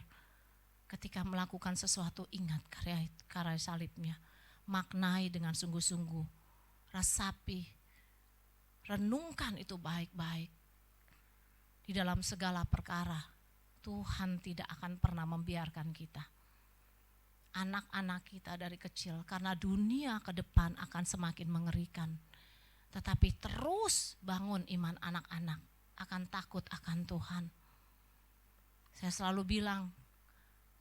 E: Ketika melakukan sesuatu ingat karya salibnya. Maknai dengan sungguh-sungguh. Resapi. Renungkan itu baik-baik. Di dalam segala perkara, Tuhan tidak akan pernah membiarkan kita. Anak-anak kita dari kecil, karena dunia ke depan akan semakin mengerikan. Tetapi terus bangun iman anak-anak, akan takut akan Tuhan. Saya selalu bilang,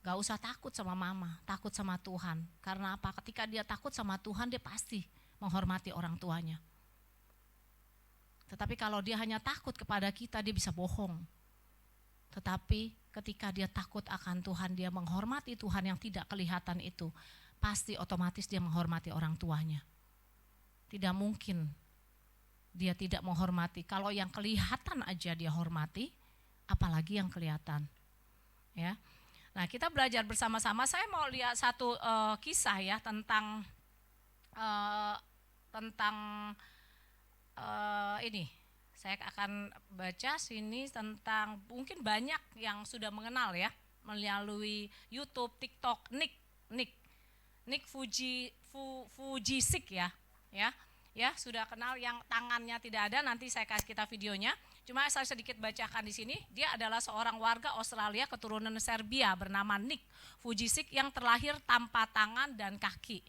E: gak usah takut sama mama, takut sama Tuhan. Karena apa? Ketika dia takut sama Tuhan, dia pasti menghormati orang tuanya. Tetapi kalau dia hanya takut kepada kita, dia bisa bohong. Tetapi ketika dia takut akan Tuhan, dia menghormati Tuhan yang tidak kelihatan itu, pasti otomatis dia menghormati orang tuanya. Tidak mungkin dia tidak menghormati. Kalau yang kelihatan aja dia hormati, apalagi yang kelihatan. Ya. Nah, kita belajar bersama-sama. Saya mau lihat satu kisah ya tentang ini. Saya akan baca sini tentang, mungkin banyak yang sudah mengenal ya melalui YouTube, TikTok, Nick Fujisik ya. Ya, sudah kenal, yang tangannya tidak ada, nanti saya kasih kita videonya. Cuma saya sedikit bacakan di sini. Dia adalah seorang warga Australia keturunan Serbia bernama Nick Fujisik yang terlahir tanpa tangan dan kaki.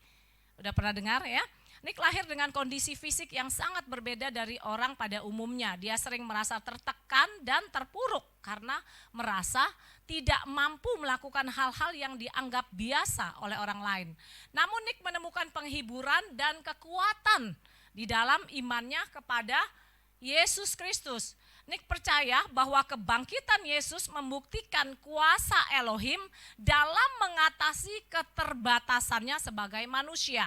E: Udah pernah dengar ya? Nick lahir dengan kondisi fisik yang sangat berbeda dari orang pada umumnya. Dia sering merasa tertekan dan terpuruk karena merasa tidak mampu melakukan hal-hal yang dianggap biasa oleh orang lain. Namun Nick menemukan penghiburan dan kekuatan di dalam imannya kepada Yesus Kristus. Nik percaya bahwa kebangkitan Yesus membuktikan kuasa Elohim dalam mengatasi keterbatasannya sebagai manusia.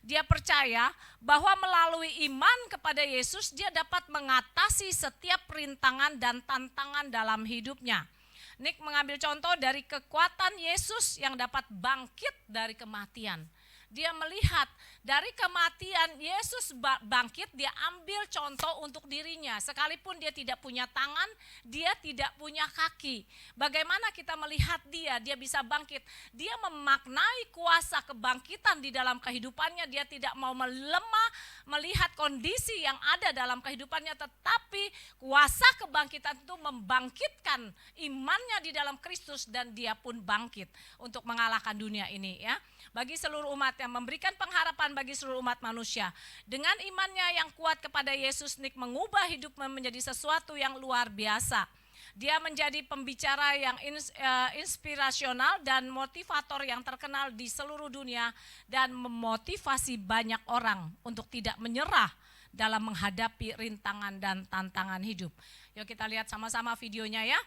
E: Dia percaya bahwa melalui iman kepada Yesus dia dapat mengatasi setiap rintangan dan tantangan dalam hidupnya. Nik mengambil contoh dari kekuatan Yesus yang dapat bangkit dari kematian. Dia melihat dari kematian Yesus bangkit, dia ambil contoh untuk dirinya. Sekalipun dia tidak punya tangan, dia tidak punya kaki. Bagaimana kita melihat dia bisa bangkit. Dia memaknai kuasa kebangkitan di dalam kehidupannya. Dia tidak mau melemah melihat kondisi yang ada dalam kehidupannya. Tetapi kuasa kebangkitan itu membangkitkan imannya di dalam Kristus dan dia pun bangkit untuk mengalahkan dunia ini ya. Bagi seluruh umat yang memberikan pengharapan bagi seluruh umat manusia. Dengan imannya yang kuat kepada Yesus, Nik mengubah hidup menjadi sesuatu yang luar biasa. Dia menjadi pembicara yang inspirasional dan motivator yang terkenal di seluruh dunia dan memotivasi banyak orang untuk tidak menyerah dalam menghadapi rintangan dan tantangan hidup. Yuk kita lihat sama-sama videonya ya.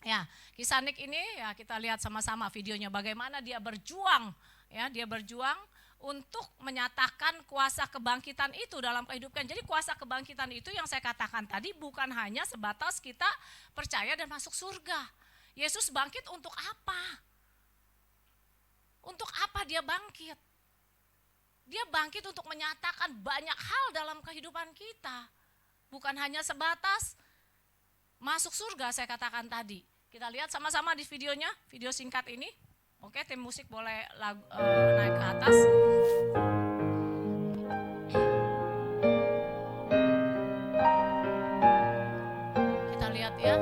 E: Ya, kisah Nik ini ya kita lihat sama-sama videonya bagaimana dia berjuang. Ya, dia berjuang untuk menyatakan kuasa kebangkitan itu dalam kehidupan. Jadi kuasa kebangkitan itu yang saya katakan tadi bukan hanya sebatas kita percaya dan masuk surga. Yesus bangkit untuk apa? Untuk apa dia bangkit? Dia bangkit untuk menyatakan banyak hal dalam kehidupan kita. Bukan hanya sebatas masuk surga saya katakan tadi. Kita lihat sama-sama di videonya, video singkat ini. Oke, tim musik boleh naik ke atas. Kita lihat ya,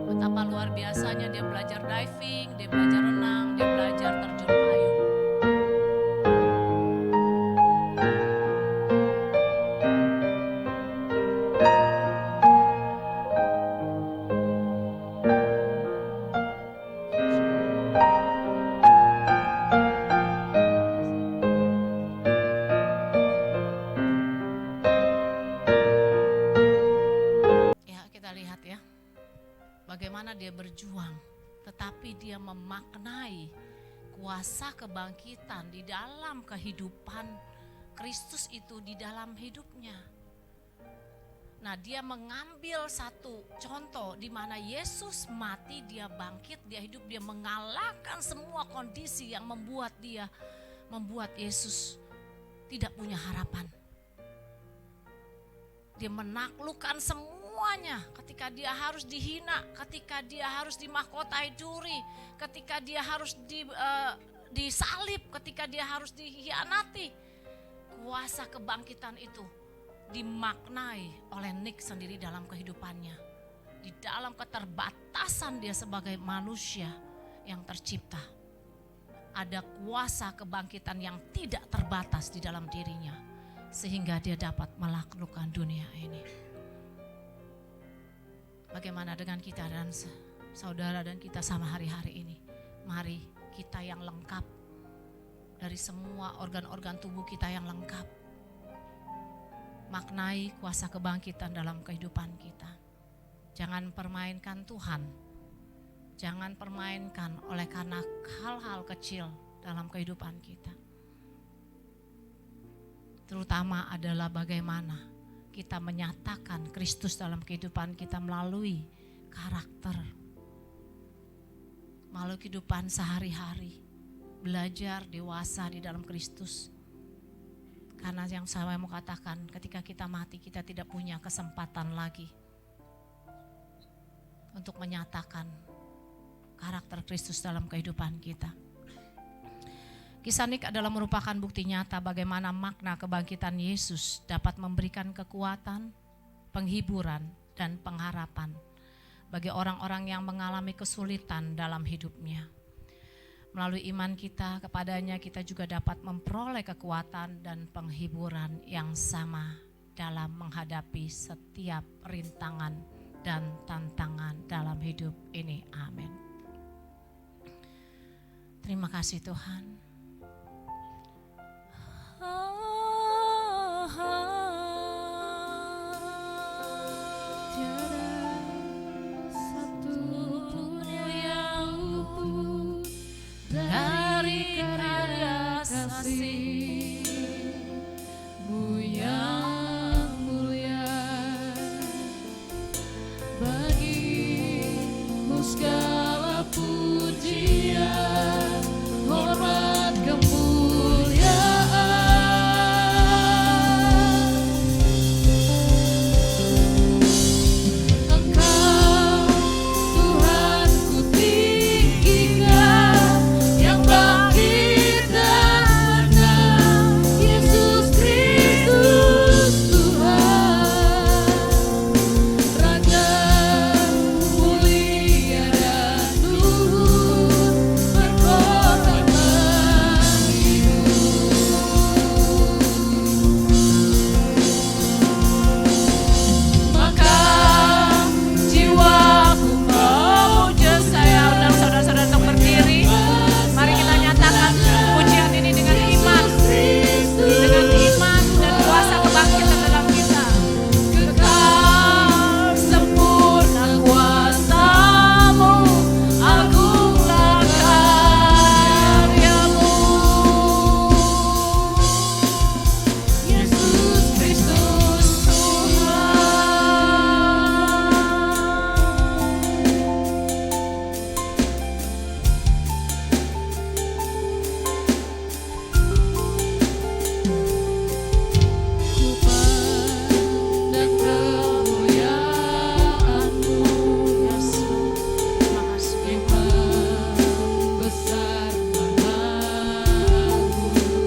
E: betapa luar biasanya dia belajar diving, dia belajar renang, dia belajar terjun payung. Bagaimana dia berjuang, tetapi dia memaknai kuasa kebangkitan di dalam kehidupan Kristus itu di dalam hidupnya. Nah, dia mengambil satu contoh di mana Yesus mati, dia bangkit, dia hidup, dia mengalahkan semua kondisi yang membuat Yesus tidak punya harapan. Dia menaklukkan semuanya ketika dia harus dihina, ketika dia harus dimahkotai duri, ketika dia harus disalib, ketika dia harus dikhianati. Kuasa kebangkitan itu dimaknai oleh Nik sendiri dalam kehidupannya. Di dalam keterbatasan dia sebagai manusia yang tercipta, ada kuasa kebangkitan yang tidak terbatas di dalam dirinya, sehingga dia dapat menaklukkan dunia ini. Bagaimana dengan kita dan saudara dan kita sama hari-hari ini? Mari kita yang lengkap, dari semua organ-organ tubuh kita yang lengkap, maknai kuasa kebangkitan dalam kehidupan kita. Jangan permainkan Tuhan, jangan permainkan oleh karena hal-hal kecil dalam kehidupan kita. Terutama adalah bagaimana kita menyatakan Kristus dalam kehidupan kita melalui karakter, melalui kehidupan sehari-hari, belajar dewasa di dalam Kristus. Karena yang saya mau katakan, ketika kita mati kita tidak punya kesempatan lagi untuk menyatakan karakter Kristus dalam kehidupan kita. Kisah Nik adalah merupakan bukti nyata bagaimana makna kebangkitan Yesus dapat memberikan kekuatan, penghiburan, dan pengharapan bagi orang-orang yang mengalami kesulitan dalam hidupnya. Melalui iman kita kepadanya, kita juga dapat memperoleh kekuatan dan penghiburan yang sama dalam menghadapi setiap rintangan dan tantangan dalam hidup ini. Amin. Terima kasih Tuhan.
D: segala pujian, hormat, kemuliaan. Engkau Tuhan ku tinggikan, yang bangkit dan menang, Yesus Kristus Tuhan. Raja mulia dan luhur, berkorban hidup. Maka jiwaku memuja. Saya undang saudara-saudara untuk berdiri. Mari kita nyatakan pujian ini dengan iman dan kuasa kebangkitan dalam kita. Kekal sempurna kuasa-Mu, agunglah karya-Mu. Yesus Kristus Tuhan. Dan kemuliaan-Mu, Yesus, terima kasih. Besar mengagung,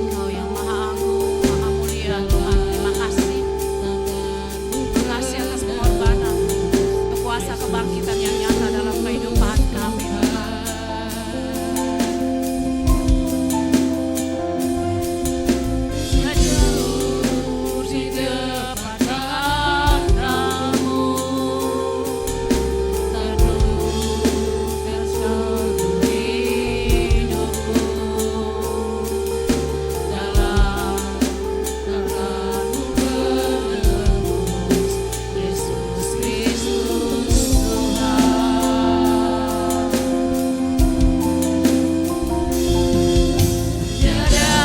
D: Engkau yang maha agung, maha mulia Tuhan. Terima kasih. Terima kasih atas pengorbanan, untuk kuasa kebangkitan yang nyata dalam kehidupan kami. Hancur di depan tahta-Mu, teduhkan seluruh hidupku dalam tangan-Mu menebus. Yesus Kristus Tuhan. Tiada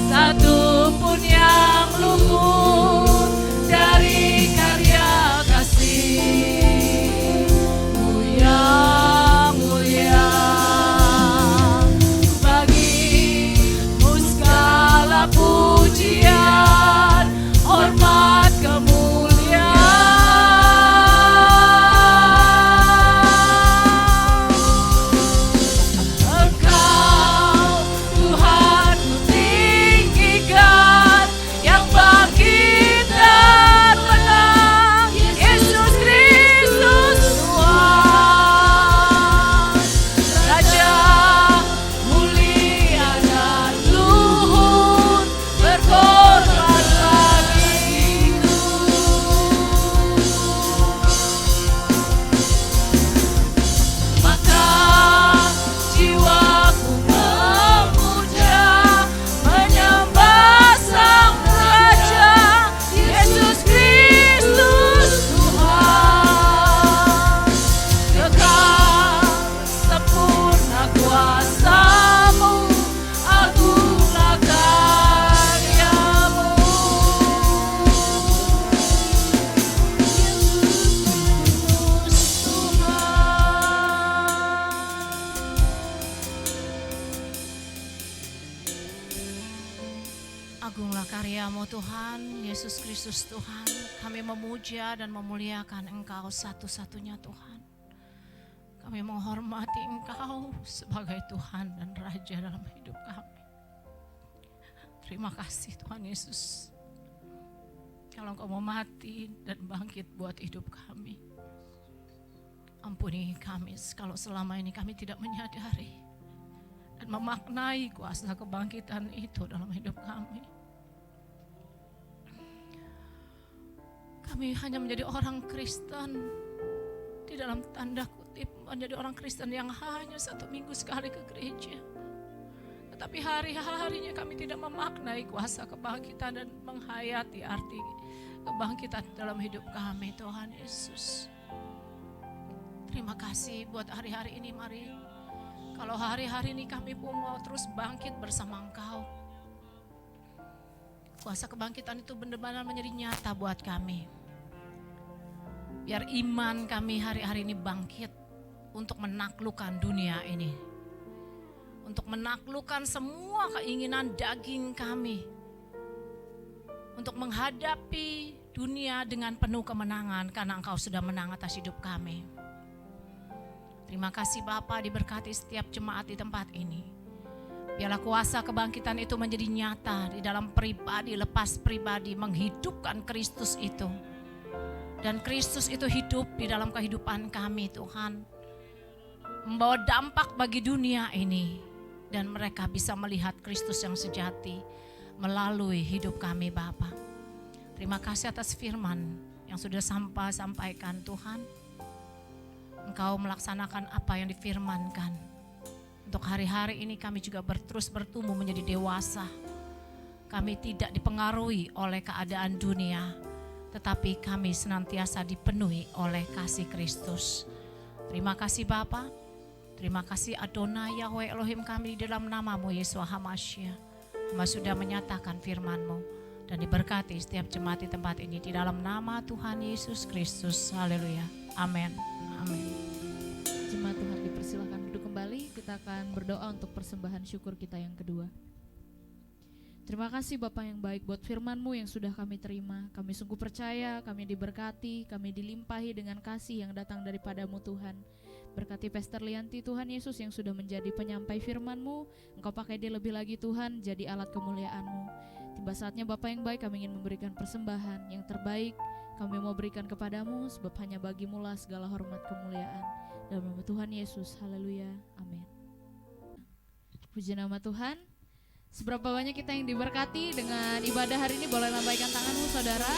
D: satu pun yang luput dari karya kasih-Mu yang mulia. Bagi-Mu segala pujian, hormat, kemuliaan. Engkau Tuhan ku tinggikan, yang bangkit dan menang, Yesus Kristus Tuhan. Raja mulia dan luhur, berkorban bagiku. Maka jiwaku memuja, menyembah Sang Raja, Yesus Kristus Tuhan. Kekal sempurna kuasa-Mu, agunglah karya-Mu. Yesus Tuhan.
E: Agunglah karya-Mu Tuhan, Yesus Kristus Tuhan. Kami memuja dan memuliakan Engkau satu-satunya Tuhan. Kami menghormati Engkau sebagai Tuhan dan Raja dalam hidup kami. Terima kasih Tuhan Yesus. Kalau Engkau mau mati dan bangkit buat hidup kami. Ampuni kami kalau selama ini kami tidak menyadari dan memaknai kuasa kebangkitan itu dalam hidup kami. Kami hanya menjadi orang Kristen, di dalam tanda kutip menjadi orang Kristen yang hanya 1 minggu sekali ke gereja. Tetapi hari-harinya kami tidak memaknai kuasa kebangkitan dan menghayati arti kebangkitan dalam hidup kami, Tuhan Yesus. Terima kasih buat hari-hari ini, mari. Kalau hari-hari ini kami pun mau terus bangkit bersama Engkau. Kuasa kebangkitan itu benar-benar menjadi nyata buat kami. Biar iman kami hari-hari ini bangkit. untuk menaklukkan dunia ini. Untuk menaklukkan semua keinginan daging kami. Untuk menghadapi dunia dengan penuh kemenangan karena Engkau sudah menang atas hidup kami. Terima kasih Bapa, diberkati setiap jemaat di tempat ini. Biarlah kuasa kebangkitan itu menjadi nyata di dalam pribadi lepas pribadi, menghidupkan Kristus itu. Dan Kristus itu hidup di dalam kehidupan kami Tuhan. Membawa dampak bagi dunia ini. Dan mereka bisa melihat Kristus yang sejati melalui hidup kami Bapa. Terima kasih atas firman yang sudah sampaikan Tuhan. Engkau melaksanakan apa yang difirmankan. Untuk hari-hari ini kami juga terus bertumbuh menjadi dewasa. Kami tidak dipengaruhi oleh keadaan dunia, tetapi kami senantiasa dipenuhi oleh kasih Kristus. Terima kasih Bapa, terima kasih Adonai Yahweh Elohim kami di dalam nama-Mu Yeshua HaMashiach. Hamba sudah menyatakan firman-Mu dan diberkati setiap jemaat di tempat ini di dalam nama Tuhan Yesus Kristus. Haleluya. Amin. Amin.
D: Jemaat Tuhan dipersilakan duduk kembali. Kita akan berdoa untuk persembahan syukur kita yang kedua. Terima kasih Bapa yang baik buat firman-Mu yang sudah kami terima. Kami sungguh percaya, kami diberkati, kami dilimpahi dengan kasih yang datang daripada-Mu Tuhan. Berkati Pastor Lianti Tuhan Yesus yang sudah menjadi penyampai firman-Mu. Engkau pakai dia lebih lagi Tuhan, jadi alat kemuliaan-Mu. Tiba saatnya Bapa yang baik, kami ingin memberikan persembahan yang terbaik. Kami mau berikan kepadamu sebab hanya bagimu lah segala hormat kemuliaan. Dalam nama Tuhan Yesus, haleluya, amin. Puji nama Tuhan. Seberapa banyak kita yang diberkati dengan ibadah hari ini? Boleh lambaikan tanganmu saudara.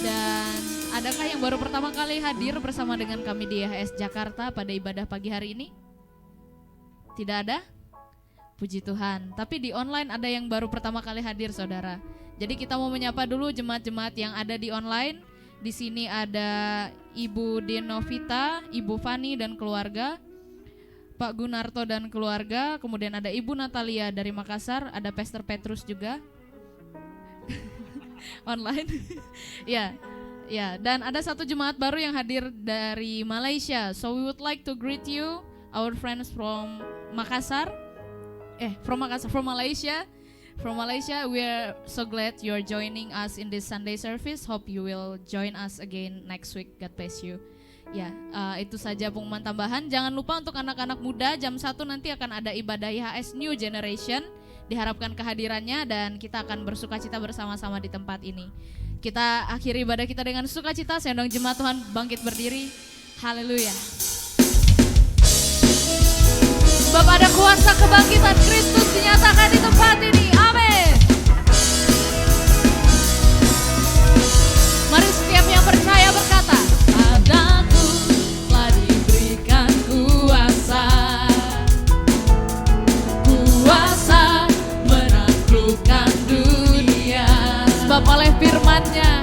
D: Dan adakah yang baru pertama kali hadir bersama dengan kami di IHS Jakarta pada ibadah pagi hari ini? Tidak ada? Puji Tuhan. Tapi di online ada yang baru pertama kali hadir saudara. Jadi kita mau menyapa dulu jemaat-jemaat yang ada di online. Di sini ada Ibu Denovita, Ibu Fani dan keluarga, Pak Gunarto dan keluarga, kemudian ada Ibu Natalia dari Makassar, ada Pastor Petrus juga online. Ya, dan ada satu jemaat baru yang hadir dari Malaysia. So we would like to greet you, our friends from Makassar, from Malaysia. From Malaysia, we are so glad you are joining us in this Sunday service. Hope you will join us again next week. God bless you. Ya, itu saja pengumuman tambahan. Jangan lupa untuk anak-anak muda, jam 1 nanti akan ada ibadah IHS New Generation. Diharapkan kehadirannya dan kita akan bersukacita bersama-sama di tempat ini. Kita akhiri ibadah kita dengan sukacita. Saya undang jemaat Tuhan bangkit berdiri. Haleluya. Sebab ada kuasa kebangkitan Kristus dinyatakan di tempat ini. Amin. Mari setiap yang percaya berkata, padaku telah diberikan kuasa menaklukkan dunia. Sebab oleh firman-Nya,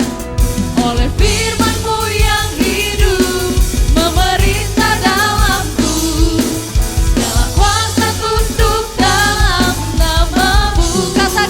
D: oleh firman-Mu yang hidup memerintah dalamku, segala kuasa tunduk dalam nama-Mu. Kata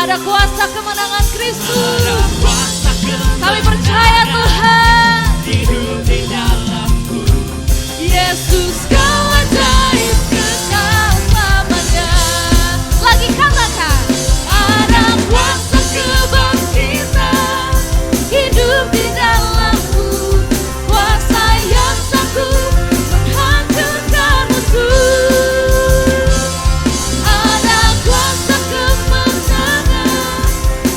D: Ada kuasa kemenangan Kristus.
C: Kuasa
D: Kami percaya Tuhan.
C: hidup di dalamku.
D: Yesus kau ajaib kekal selamanya. Lagi katakan. Ada kuasa kebangkitan hidup di dalamku. Kuasa yang sanggup menghancurkan musuh. Ada kuasa kemenangan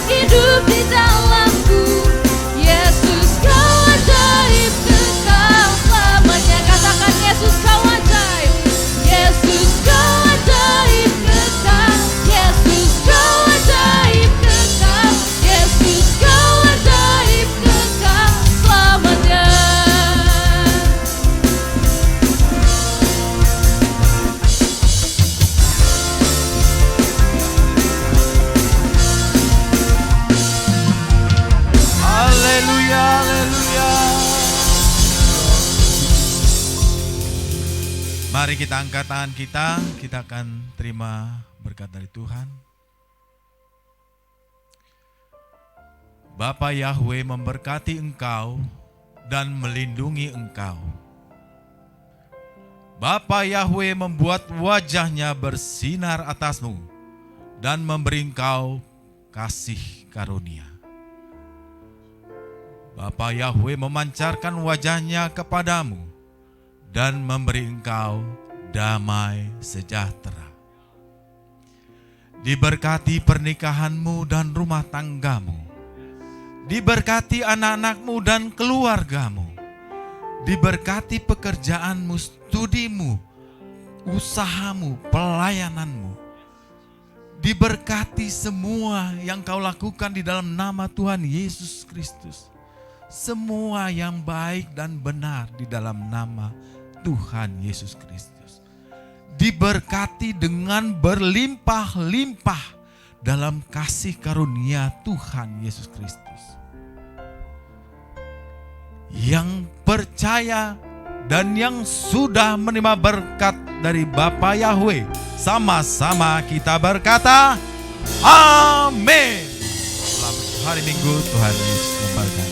D: hidup di dalamku. Yesus kau ajaib kekal selamanya. Katakan Yesus kau ajaib. Yesus kau ajaib kekal. Yesus kau ajaib kekal. Yesus kau ajaib kekal selamanya.
F: Haleluya, haleluya. Mari kita angkat tangan kita akan terima berkat dari Tuhan. Bapa Yahweh memberkati engkau dan melindungi engkau. Bapa Yahweh membuat wajahnya bersinar atasmu dan memberi engkau kasih karunia. Bapa Yahweh memancarkan wajahnya kepadamu dan memberi engkau damai sejahtera. Diberkati pernikahanmu dan rumah tanggamu. Diberkati anak-anakmu dan keluargamu. Diberkati pekerjaanmu, studimu, usahamu, pelayananmu. Diberkati semua yang kau lakukan di dalam nama Tuhan Yesus Kristus. Semua yang baik dan benar di dalam nama Tuhan Yesus Kristus. Diberkati dengan berlimpah-limpah dalam kasih karunia Tuhan Yesus Kristus. Yang percaya dan yang sudah menerima berkat dari Bapa Yahweh, sama-sama kita berkata, amin. Selamat hari Minggu, Tuhan Yesus memberkati.